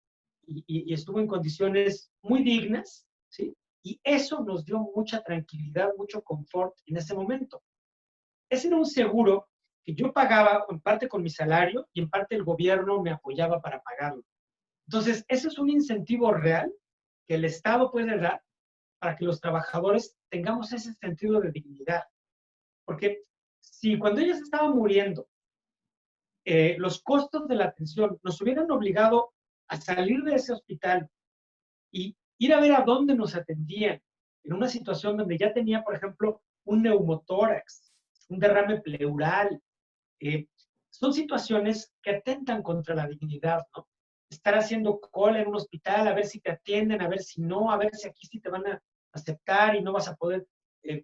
Speaker 1: y estuvo en condiciones muy dignas, ¿sí? Y eso nos dio mucha tranquilidad, mucho confort en ese momento. Ese era un seguro que yo pagaba en parte con mi salario y en parte el gobierno me apoyaba para pagarlo. Entonces, ese es un incentivo real que el Estado puede dar para que los trabajadores tengamos ese sentido de dignidad. Porque si cuando ella se estaba muriendo, los costos de la atención nos hubieran obligado a salir de ese hospital y ir a ver a dónde nos atendían, en una situación donde ya tenía, por ejemplo, un neumotórax, un derrame pleural, son situaciones que atentan contra la dignidad, ¿no? Estar haciendo cola en un hospital, a ver si te atienden, a ver si no, a ver si aquí sí te van a aceptar y no vas a poder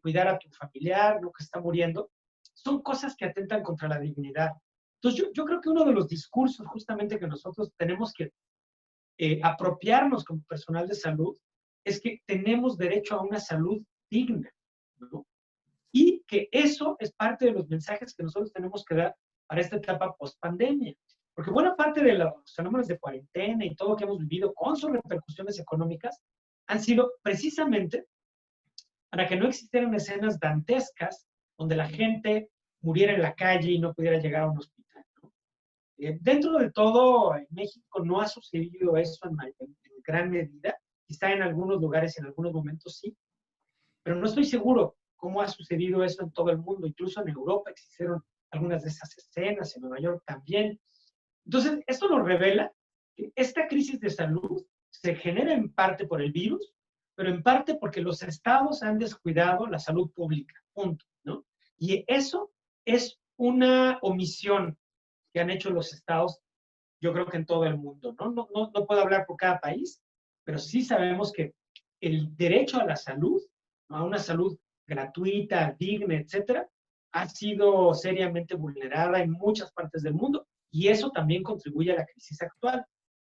Speaker 1: cuidar a tu familiar, ¿no? Que está muriendo. Son cosas que atentan contra la dignidad. Entonces, yo creo que uno de los discursos justamente que nosotros tenemos que apropiarnos como personal de salud es que tenemos derecho a una salud digna, ¿no? Y que eso es parte de los mensajes que nosotros tenemos que dar para esta etapa post-pandemia. Porque buena parte de los fenómenos de cuarentena y todo lo que hemos vivido con sus repercusiones económicas han sido precisamente para que no existieran escenas dantescas donde la gente muriera en la calle y no pudiera llegar a un hospital, ¿no? Dentro de todo, en México no ha sucedido eso en gran medida. Quizá en algunos lugares, en algunos momentos sí, pero no estoy seguro cómo ha sucedido eso en todo el mundo. Incluso en Europa existieron algunas de esas escenas, en Nueva York también. Entonces, esto nos revela que esta crisis de salud se genera en parte por el virus, pero en parte porque los estados han descuidado la salud pública, punto, ¿no? Y eso es una omisión que han hecho los estados, yo creo que en todo el mundo, ¿no? No puedo hablar por cada país, pero sí sabemos que el derecho a la salud, ¿no? A una salud gratuita, digna, etcétera, ha sido seriamente vulnerada en muchas partes del mundo y eso también contribuye a la crisis actual.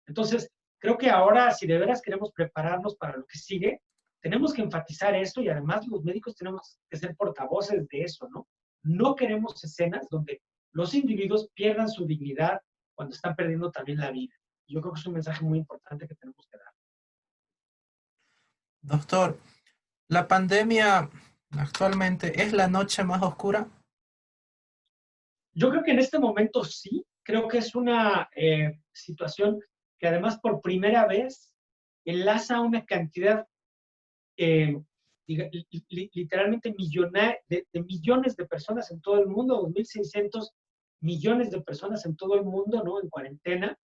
Speaker 1: Entonces, creo que ahora, si de veras queremos prepararnos para lo que sigue, tenemos que enfatizar esto y además los médicos tenemos que ser portavoces de eso, ¿no? No queremos escenas donde los individuos pierdan su dignidad cuando están perdiendo también la vida. Yo creo que es un mensaje muy importante que tenemos que dar.
Speaker 2: Doctor, ¿la pandemia actualmente es la noche más oscura?
Speaker 1: Yo creo que en este momento sí, creo que es una situación que además por primera vez enlaza una cantidad literalmente de millones de personas en todo el mundo, 2.600 millones de personas en todo el mundo, ¿no? En cuarentena,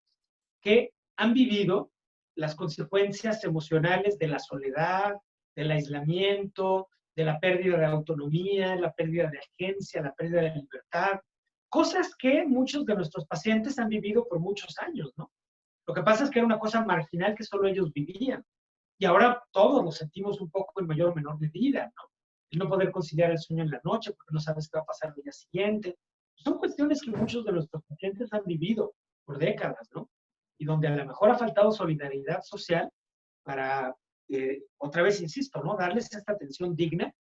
Speaker 1: que han vivido las consecuencias emocionales de la soledad, del aislamiento, de la pérdida de autonomía, la pérdida de agencia, la pérdida de libertad, cosas que muchos de nuestros pacientes han vivido por muchos años, ¿no? Lo que pasa es que era una cosa marginal que solo ellos vivían. Y ahora todos lo sentimos un poco en mayor o menor medida, ¿no? El no poder conciliar el sueño en la noche porque no sabes qué va a pasar el día siguiente. Son cuestiones que muchos de nuestros pacientes han vivido por décadas, ¿no? Y donde a lo mejor ha faltado solidaridad social para, otra vez insisto, ¿no? Darles esta atención digna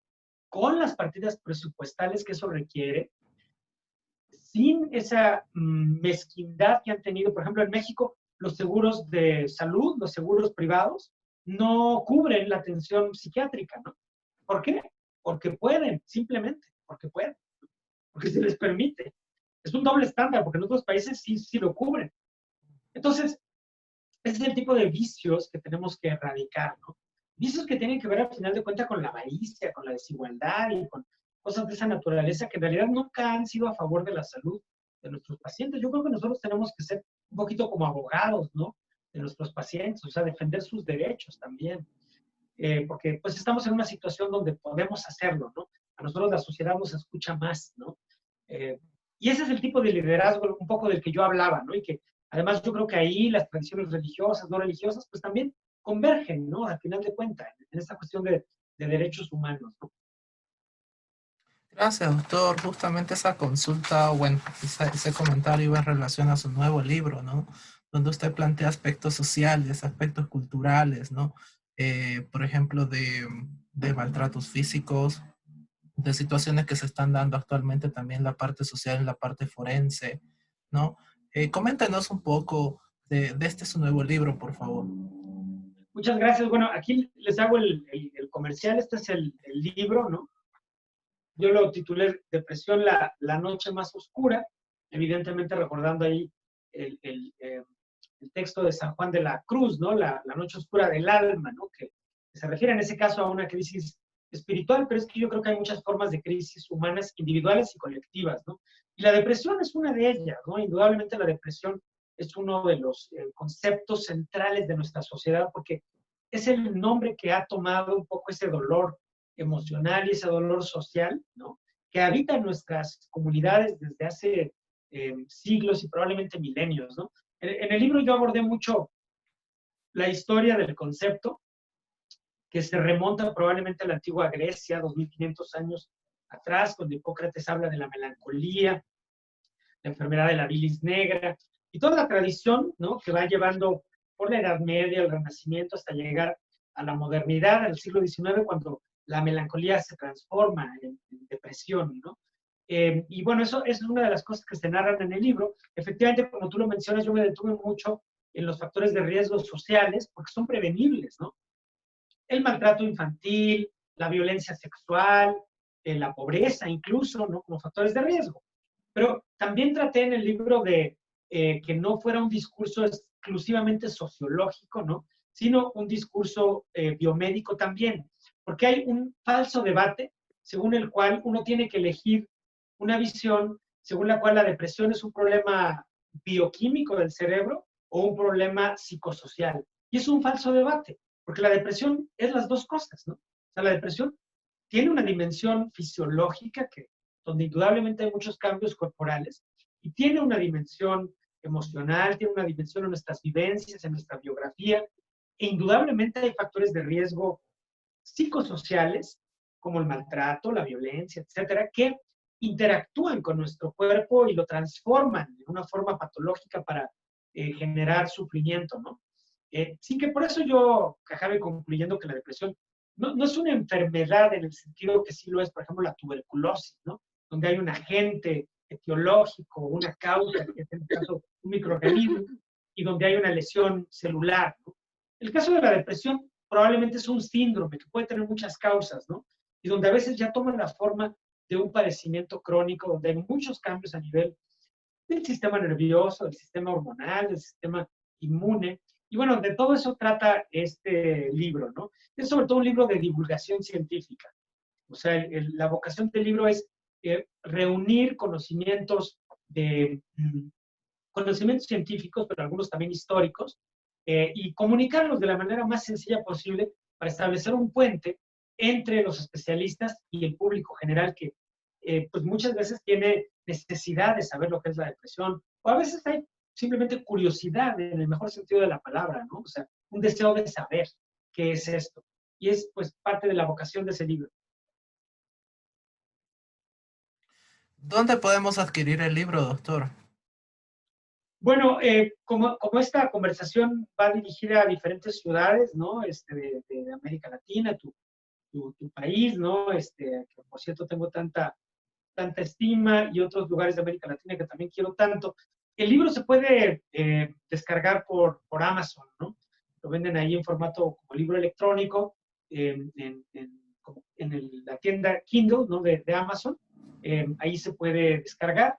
Speaker 1: con las partidas presupuestales que eso requiere, sin esa mezquindad que han tenido. Por ejemplo, en México, los seguros de salud, los seguros privados, no cubren la atención psiquiátrica, ¿no? ¿Por qué? Porque pueden, simplemente, porque pueden, porque se les permite. Es un doble estándar, porque en otros países sí lo cubren. Entonces, ese es el tipo de vicios que tenemos que erradicar, ¿no? Vicios que tienen que ver, al final de cuentas, con la avaricia, con la desigualdad y con cosas de esa naturaleza que en realidad nunca han sido a favor de la salud de nuestros pacientes. Yo creo que nosotros tenemos que ser un poquito como abogados, ¿no? de nuestros pacientes, o sea, defender sus derechos también. Porque pues estamos en una situación donde podemos hacerlo, ¿no? A nosotros la sociedad nos escucha más, ¿no? Y ese es el tipo de liderazgo un poco del que yo hablaba, ¿no? Y que además yo creo que ahí las tradiciones religiosas, no religiosas, pues también convergen, ¿no? Al final de cuentas, en esta cuestión de derechos humanos, ¿no?
Speaker 2: Gracias, doctor. Justamente esa consulta, bueno, ese comentario iba en relación a su nuevo libro, ¿no? Donde usted plantea aspectos sociales, aspectos culturales, ¿no? Por ejemplo, de maltratos físicos, de situaciones que se están dando actualmente también en la parte social, en la parte forense, ¿no? Coméntenos un poco de este su nuevo libro, por favor.
Speaker 1: Muchas gracias. Bueno, aquí les hago el comercial. Este es el libro, ¿no? Yo lo titulé Depresión, la noche más oscura, evidentemente recordando ahí el, el, eh, el texto de San Juan de la Cruz, ¿no? La noche oscura del alma, ¿no? Que se refiere en ese caso a una crisis espiritual, pero es que yo creo que hay muchas formas de crisis humanas individuales y colectivas, ¿no? Y la depresión es una de ellas, ¿no? Indudablemente la depresión es uno de los conceptos centrales de nuestra sociedad porque es el nombre que ha tomado un poco ese dolor emocional y ese dolor social, ¿no? Que habita en nuestras comunidades desde hace siglos y probablemente milenios, ¿no? En el libro yo abordé mucho la historia del concepto, que se remonta probablemente a la antigua Grecia, 2500 años atrás, cuando Hipócrates habla de la melancolía, la enfermedad de la bilis negra, y toda la tradición, ¿no? Que va llevando por la Edad Media, el Renacimiento, hasta llegar a la modernidad, al siglo XIX, cuando la melancolía se transforma en depresión, ¿no? Y bueno, eso es una de las cosas que se narran en el libro. Efectivamente, como tú lo mencionas, yo me detuve mucho en los factores de riesgo sociales, porque son prevenibles, ¿no? El maltrato infantil, la violencia sexual, la pobreza incluso, ¿no? Como factores de riesgo. Pero también traté en el libro de que no fuera un discurso exclusivamente sociológico, ¿no? Sino un discurso biomédico también, porque hay un falso debate según el cual uno tiene que elegir una visión según la cual la depresión es un problema bioquímico del cerebro o un problema psicosocial. Y es un falso debate, porque la depresión es las dos cosas, ¿no? O sea, la depresión tiene una dimensión fisiológica donde indudablemente hay muchos cambios corporales y tiene una dimensión emocional, tiene una dimensión en nuestras vivencias, en nuestra biografía, e indudablemente hay factores de riesgo psicosociales como el maltrato, la violencia, etcétera, que interactúan con nuestro cuerpo y lo transforman de una forma patológica para generar sufrimiento, ¿no? Sí que por eso yo acabe concluyendo que la depresión no es una enfermedad en el sentido que sí lo es, por ejemplo, la tuberculosis, ¿no? Donde hay un agente etiológico, una causa, que es en este caso un microorganismo, y donde hay una lesión celular, ¿no? El caso de la depresión probablemente es un síndrome que puede tener muchas causas, ¿no? Y donde a veces ya toma la forma de un padecimiento crónico, donde hay muchos cambios a nivel del sistema nervioso, del sistema hormonal, del sistema inmune. Y bueno, de todo eso trata este libro, ¿no? Es sobre todo un libro de divulgación científica. O sea, la vocación del libro es reunir conocimientos conocimientos científicos, pero algunos también históricos, y comunicarlos de la manera más sencilla posible para establecer un puente entre los especialistas y el público general que pues muchas veces tiene necesidad de saber lo que es la depresión, o a veces hay simplemente curiosidad en el mejor sentido de la palabra, ¿no? O sea, un deseo de saber qué es esto. Y es pues parte de la vocación de ese libro.
Speaker 2: ¿Dónde podemos adquirir el libro, doctor?
Speaker 1: Bueno, como esta conversación va dirigida a diferentes ciudades, ¿no? De América Latina, tu país, ¿no? Que por cierto tengo tanta estima y otros lugares de América Latina que también quiero tanto. El libro se puede descargar por Amazon, ¿no? Lo venden ahí en formato como libro electrónico, la tienda Kindle, ¿no? de Amazon. Ahí se puede descargar.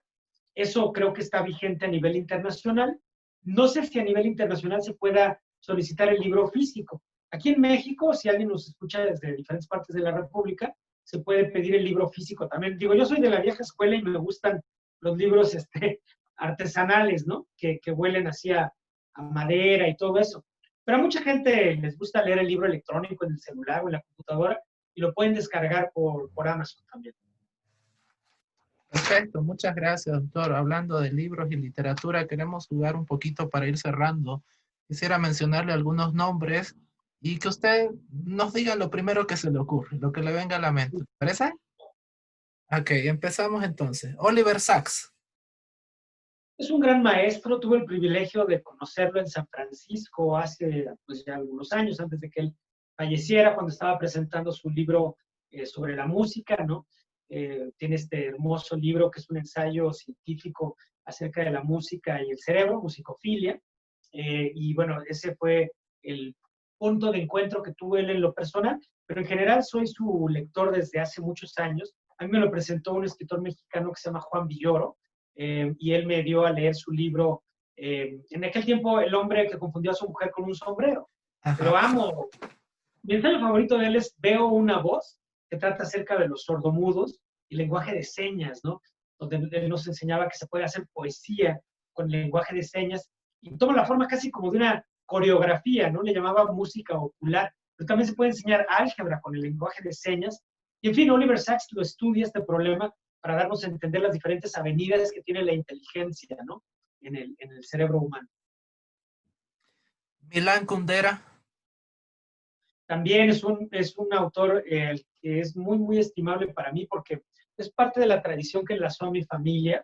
Speaker 1: Eso creo que está vigente a nivel internacional. No sé si a nivel internacional se pueda solicitar el libro físico. Aquí en México, si alguien nos escucha desde diferentes partes de la República, se puede pedir el libro físico también. Digo, yo soy de la vieja escuela y me gustan los libros artesanales, ¿no? Que huelen así a madera y todo eso. Pero a mucha gente les gusta leer el libro electrónico en el celular o en la computadora y lo pueden descargar por Amazon también.
Speaker 2: Perfecto, muchas gracias, doctor. Hablando de libros y literatura, queremos jugar un poquito para ir cerrando. Quisiera mencionarle algunos nombres y que usted nos diga lo primero que se le ocurre, lo que le venga a la mente. ¿Le parece? Ok, empezamos entonces. Oliver Sacks.
Speaker 1: Es un gran maestro, tuve el privilegio de conocerlo en San Francisco hace pues, ya algunos años, antes de que él falleciera, cuando estaba presentando su libro sobre la música, ¿no? Tiene este hermoso libro que es un ensayo científico acerca de la música y el cerebro, musicofilia, y bueno, ese fue el punto de encuentro que tuve él en lo personal, pero en general soy su lector desde hace muchos años. A mí me lo presentó un escritor mexicano que se llama Juan Villoro, y él me dio a leer su libro, en aquel tiempo, El hombre que confundió a su mujer con un sombrero. Lo
Speaker 2: Ajá.
Speaker 1: amo. Mi ensayo favorito de él es Veo una voz, que trata acerca de los sordomudos y lenguaje de señas, ¿no? Donde él nos enseñaba que se puede hacer poesía con el lenguaje de señas y toma la forma casi como de una coreografía, ¿no? Le llamaba música ocular, pero también se puede enseñar álgebra con el lenguaje de señas. Y en fin, Oliver Sacks lo estudia este problema para darnos a entender las diferentes avenidas que tiene la inteligencia, ¿no? En el cerebro humano.
Speaker 2: Milan Kundera.
Speaker 1: También es un autor que es muy, muy estimable para mí porque es parte de la tradición que enlazó a mi familia.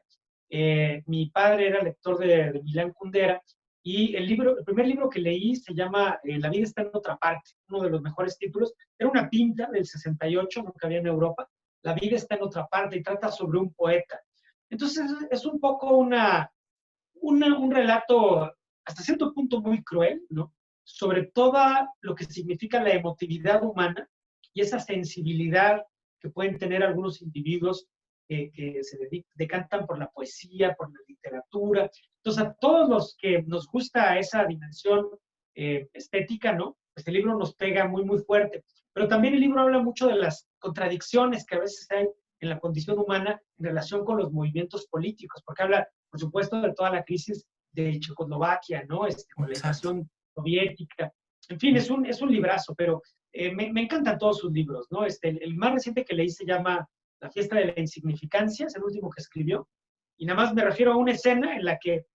Speaker 1: Mi padre era lector de Milán Kundera y el primer libro que leí se llama La vida está en otra parte, uno de los mejores títulos. Era una pinta del 68, nunca había en Europa. La vida está en otra parte y trata sobre un poeta. Entonces es un poco un relato hasta cierto punto muy cruel, ¿no? Sobre todo lo que significa la emotividad humana y esa sensibilidad que pueden tener algunos individuos que se decantan por la poesía, por la literatura. Entonces, a todos los que nos gusta esa dimensión estética, ¿no? Este libro nos pega muy, muy fuerte. Pero también el libro habla mucho de las contradicciones que a veces hay en la condición humana en relación con los movimientos políticos, porque habla, por supuesto, de toda la crisis de Checoslovaquia, ¿no? Con la
Speaker 2: Exacto.
Speaker 1: invasión soviética. En fin, es un librazo, pero me encantan todos sus libros, ¿no? El más reciente que leí se llama La fiesta de la insignificancia, es el último que escribió, y nada más me refiero a una escena en la que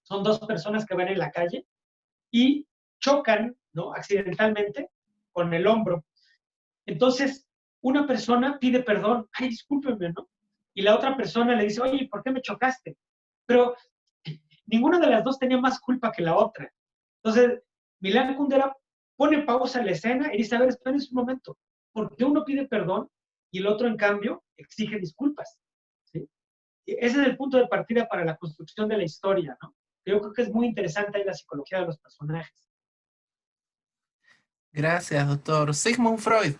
Speaker 1: son dos personas que van en la calle y chocan, ¿no? Accidentalmente con el hombro. Entonces, una persona pide perdón, ay, discúlpeme, ¿no? Y la otra persona le dice, oye, ¿por qué me chocaste? Pero ninguna de las dos tenía más culpa que la otra. Entonces, Milán Kundera pone pausa en la escena y dice, a ver, esperen un momento, ¿por qué uno pide perdón y el otro, en cambio, exige disculpas? ¿Sí? Y ese es el punto de partida para la construcción de la historia, ¿no? Yo creo que es muy interesante ahí la psicología de los personajes.
Speaker 2: Gracias, doctor. Sigmund Freud.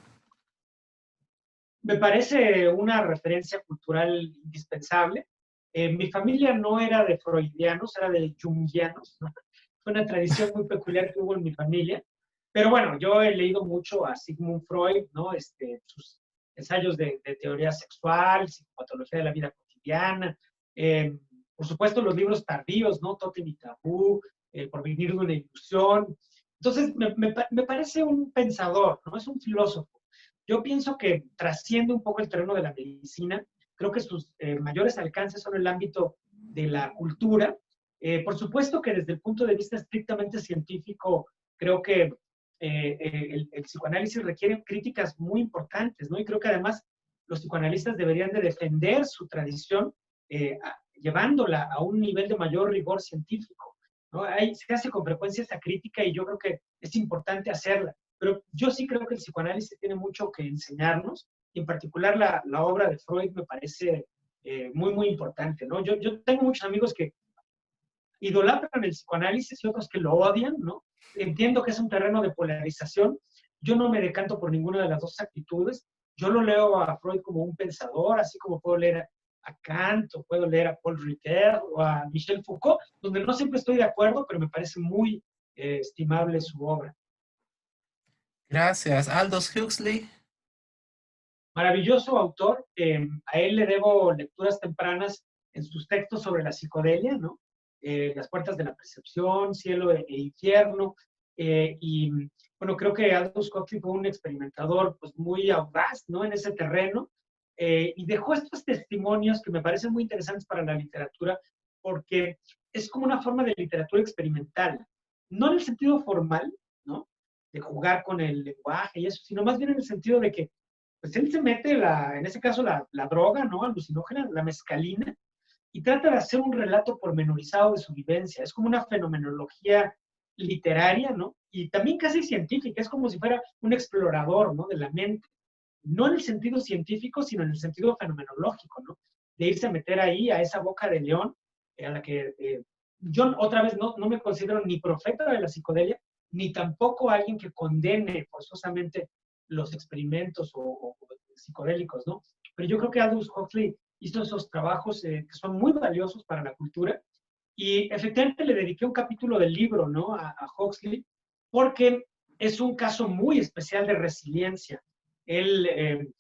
Speaker 1: Me parece una referencia cultural indispensable. Mi familia no era de freudianos, era de jungianos, ¿no? Fue una tradición muy peculiar que hubo en mi familia. Pero bueno, yo he leído mucho a Sigmund Freud, ¿no? Sus ensayos de teoría sexual, psicopatología de la vida cotidiana. Eh, por supuesto, los libros tardíos, ¿no? Tótem y Tabú, El porvenir de una ilusión. Entonces, me parece un pensador, ¿no? Es un filósofo. Yo pienso que trasciende un poco el terreno de la medicina. Creo que sus mayores alcances son el ámbito de la cultura. Por supuesto que desde el punto de vista estrictamente científico, creo que el psicoanálisis requiere críticas muy importantes, ¿no? Y creo que además los psicoanalistas deberían de defender su tradición llevándola a un nivel de mayor rigor científico, ¿no? Se hace con frecuencia esa crítica y yo creo que es importante hacerla. Pero yo sí creo que el psicoanálisis tiene mucho que enseñarnos, y en particular la obra de Freud me parece muy, muy importante, ¿no? Yo tengo muchos amigos que idolatran el psicoanálisis y otros que lo odian, ¿no? Entiendo que es un terreno de polarización. Yo no me decanto por ninguna de las dos actitudes. Yo lo leo a Freud como un pensador, así como puedo leer a Kant, o puedo leer a Paul Ricoeur o a Michel Foucault, donde no siempre estoy de acuerdo, pero me parece muy estimable su obra.
Speaker 2: Gracias. Aldous Huxley.
Speaker 1: Maravilloso autor. A él le debo lecturas tempranas en sus textos sobre la psicodelia, ¿no? Las puertas de la percepción, cielo e infierno. Y bueno, creo que Aldous Huxley fue un experimentador pues, muy audaz, ¿no? En ese terreno. Y dejó estos testimonios que me parecen muy interesantes para la literatura, porque es como una forma de literatura experimental, no en el sentido formal, ¿no? De jugar con el lenguaje y eso, sino más bien en el sentido de que pues él se mete, en ese caso, la droga, ¿no? Alucinógena, la mescalina, y trata de hacer un relato pormenorizado de su vivencia. Es como una fenomenología literaria, ¿no? Y también casi científica, es como si fuera un explorador, ¿no? De la mente. No en el sentido científico, sino en el sentido fenomenológico, ¿no? De irse a meter ahí a esa boca de león, a la que yo otra vez no me considero ni profeta de la psicodelia, ni tampoco alguien que condene forzosamente los experimentos o psicodélicos, ¿no? Pero yo creo que Aldous Huxley hizo esos trabajos que son muy valiosos para la cultura y efectivamente le dediqué un capítulo del libro, ¿no? A Huxley, porque es un caso muy especial de resiliencia. Él,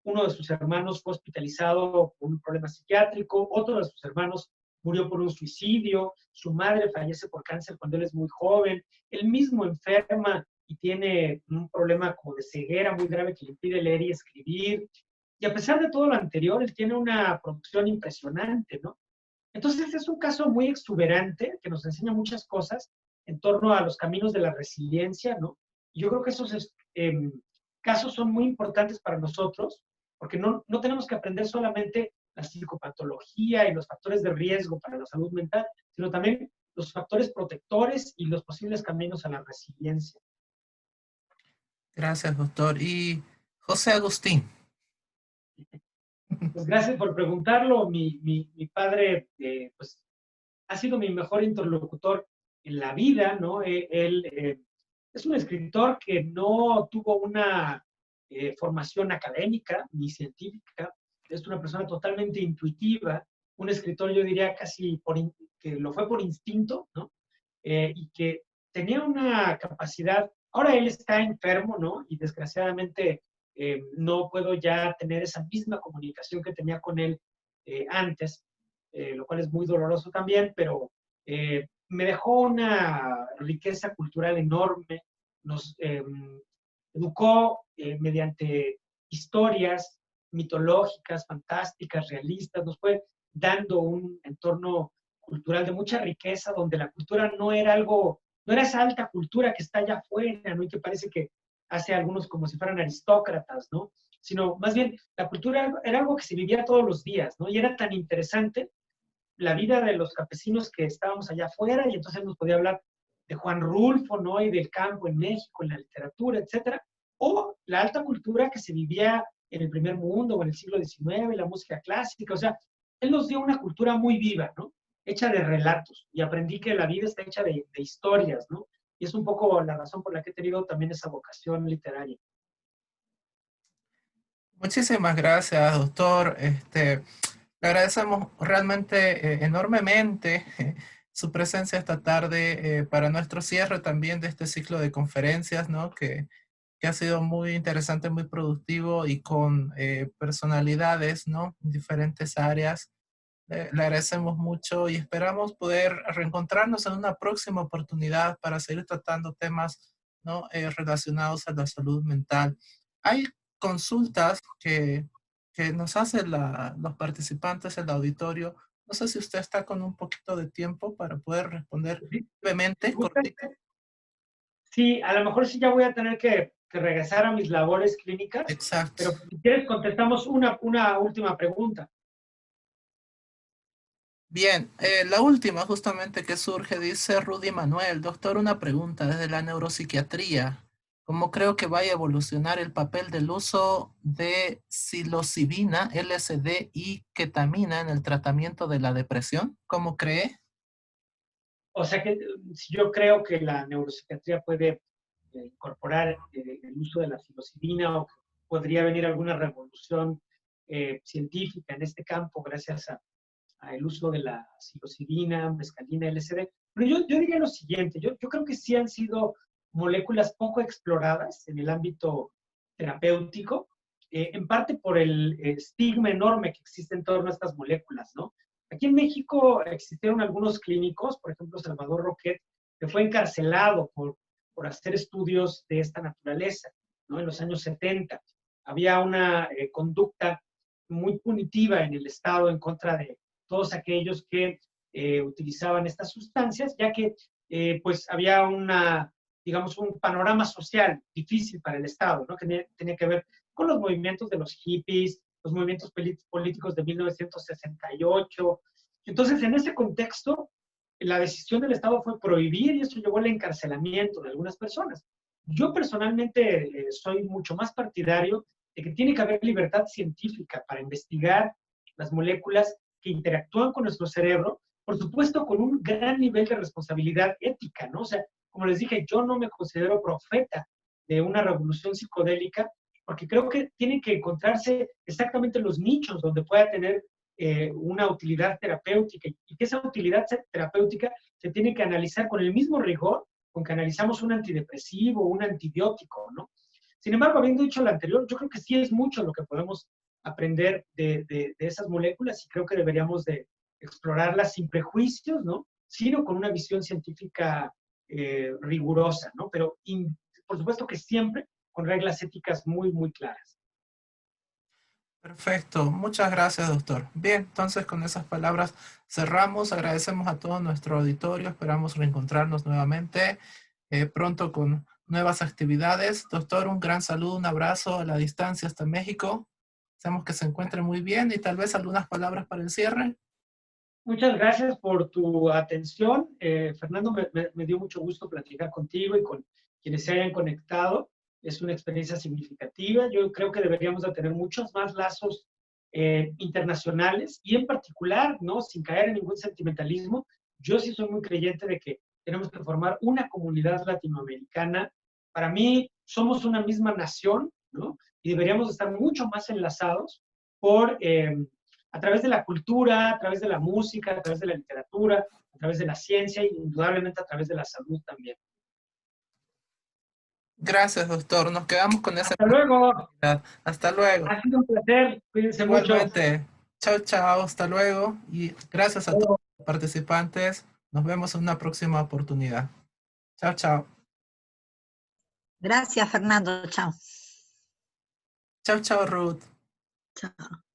Speaker 1: uno de sus hermanos fue hospitalizado por un problema psiquiátrico, otro de sus hermanos murió por un suicidio, su madre fallece por cáncer cuando él es muy joven, él mismo enferma y tiene un problema como de ceguera muy grave que le impide leer y escribir. Y a pesar de todo lo anterior, él tiene una producción impresionante, ¿no? Entonces es un caso muy exuberante que nos enseña muchas cosas en torno a los caminos de la resiliencia, ¿no? Y yo creo que esos casos son muy importantes para nosotros, porque no tenemos que aprender solamente la psicopatología y los factores de riesgo para la salud mental, sino también los factores protectores y los posibles caminos a la resiliencia.
Speaker 2: Gracias, doctor. Y José Agustín.
Speaker 1: Pues gracias por preguntarlo. Mi padre, pues, ha sido mi mejor interlocutor en la vida, ¿no? Él es un escritor que no tuvo una formación académica ni científica, es una persona totalmente intuitiva, un escritor yo diría casi que lo fue por instinto, ¿no? Y que tenía una capacidad, ahora él está enfermo, ¿no? Y desgraciadamente no puedo ya tener esa misma comunicación que tenía con él antes, lo cual es muy doloroso también, pero me dejó una riqueza cultural enorme, nos educó mediante historias mitológicas, fantásticas, realistas, nos fue dando un entorno cultural de mucha riqueza, donde la cultura no era algo, no era esa alta cultura que está allá afuera, ¿no? Y que parece que hace algunos como si fueran aristócratas, ¿no? Sino más bien la cultura era algo que se vivía todos los días, ¿no? Y era tan interesante la vida de los campesinos que estábamos allá afuera y entonces nos podía hablar de Juan Rulfo, ¿no? Y del campo en México, en la literatura, etcétera. O la alta cultura que se vivía en el primer mundo o en el siglo XIX, la música clásica. O sea, él nos dio una cultura muy viva, ¿no? Hecha de relatos. Y aprendí que la vida está hecha de historias, ¿no? Y es un poco la razón por la que he tenido también esa vocación literaria.
Speaker 2: Muchísimas gracias, doctor. Le agradecemos realmente enormemente su presencia esta tarde para nuestro cierre también de este ciclo de conferencias, ¿no? Que ha sido muy interesante, muy productivo y con personalidades, ¿no? En diferentes áreas. Le agradecemos mucho y esperamos poder reencontrarnos en una próxima oportunidad para seguir tratando temas, ¿no? Relacionados a la salud mental. Hay consultas que nos hacen los participantes en el auditorio. No sé si usted está con un poquito de tiempo para poder responder
Speaker 1: ¿Sí?
Speaker 2: brevemente, cortito.
Speaker 1: Sí, a lo mejor sí ya voy a tener que regresar a mis labores clínicas,
Speaker 2: Exacto.
Speaker 1: pero si quieres contestamos una última pregunta.
Speaker 2: Bien, la última justamente que surge, dice Rudy Manuel, doctor, una pregunta desde la neuropsiquiatría. ¿Cómo creo que vaya a evolucionar el papel del uso de psilocibina, LSD y ketamina en el tratamiento de la depresión? ¿Cómo cree?
Speaker 1: O sea que si yo creo que la neuropsiquiatría puede incorporar el uso de la psilocibina o que podría venir alguna revolución científica en este campo gracias a el uso de la psilocibina, mescalina, LSD. Pero yo diría lo siguiente, yo creo que sí han sido moléculas poco exploradas en el ámbito terapéutico, en parte por el estigma enorme que existe en torno a estas moléculas, ¿no? Aquí en México existieron algunos clínicos, por ejemplo, Salvador Roquet, que fue encarcelado por hacer estudios de esta naturaleza, ¿no? En los años 70. Había una conducta muy punitiva en el Estado en contra de todos aquellos que utilizaban estas sustancias, ya que pues había digamos, un panorama social difícil para el Estado, ¿no? Que tenía que ver con los movimientos de los hippies, los movimientos políticos de 1968. Entonces, en ese contexto, la decisión del Estado fue prohibir y eso llevó al encarcelamiento de algunas personas. Yo personalmente soy mucho más partidario de que tiene que haber libertad científica para investigar las moléculas que interactúan con nuestro cerebro, por supuesto con un gran nivel de responsabilidad ética, ¿no? O sea, como les dije, yo no me considero profeta de una revolución psicodélica, porque creo que tienen que encontrarse exactamente los nichos donde pueda tener una utilidad terapéutica y que esa utilidad terapéutica se tiene que analizar con el mismo rigor con que analizamos un antidepresivo o un antibiótico, ¿no? Sin embargo, habiendo dicho lo anterior, yo creo que sí es mucho lo que podemos aprender de esas moléculas y creo que deberíamos de explorarlas sin prejuicios, ¿no? Sino con una visión científica rigurosa, ¿no? Pero por supuesto que siempre con reglas éticas muy, muy claras.
Speaker 2: Perfecto, muchas gracias, doctor. Bien, entonces con esas palabras cerramos. Agradecemos a todo nuestro auditorio. Esperamos reencontrarnos nuevamente pronto con nuevas actividades. Doctor, un gran saludo, un abrazo a la distancia hasta México. Deseamos que se encuentre muy bien y tal vez algunas palabras para el cierre.
Speaker 1: Muchas gracias por tu atención. Fernando, me dio mucho gusto platicar contigo y con quienes se hayan conectado. Es una experiencia significativa. Yo creo que deberíamos de tener muchos más lazos internacionales y en particular, ¿no? Sin caer en ningún sentimentalismo, yo sí soy muy creyente de que tenemos que formar una comunidad latinoamericana. Para mí, somos una misma nación, ¿no? Y deberíamos estar mucho más enlazados por a través de la cultura, a través de la música, a través de la literatura, a través de la ciencia y indudablemente a través de la salud también.
Speaker 2: Gracias, doctor. Nos quedamos con esa
Speaker 1: Hasta luego.
Speaker 2: oportunidad. Hasta luego.
Speaker 1: Ha sido un placer. Cuídense mucho.
Speaker 2: Igualmente. Chao, chao. Hasta luego. Y gracias a todos los participantes. Nos vemos en una próxima oportunidad. Chao, chao.
Speaker 3: Gracias, Fernando. Chao.
Speaker 2: Chao, chao, Ruth.
Speaker 3: Chao.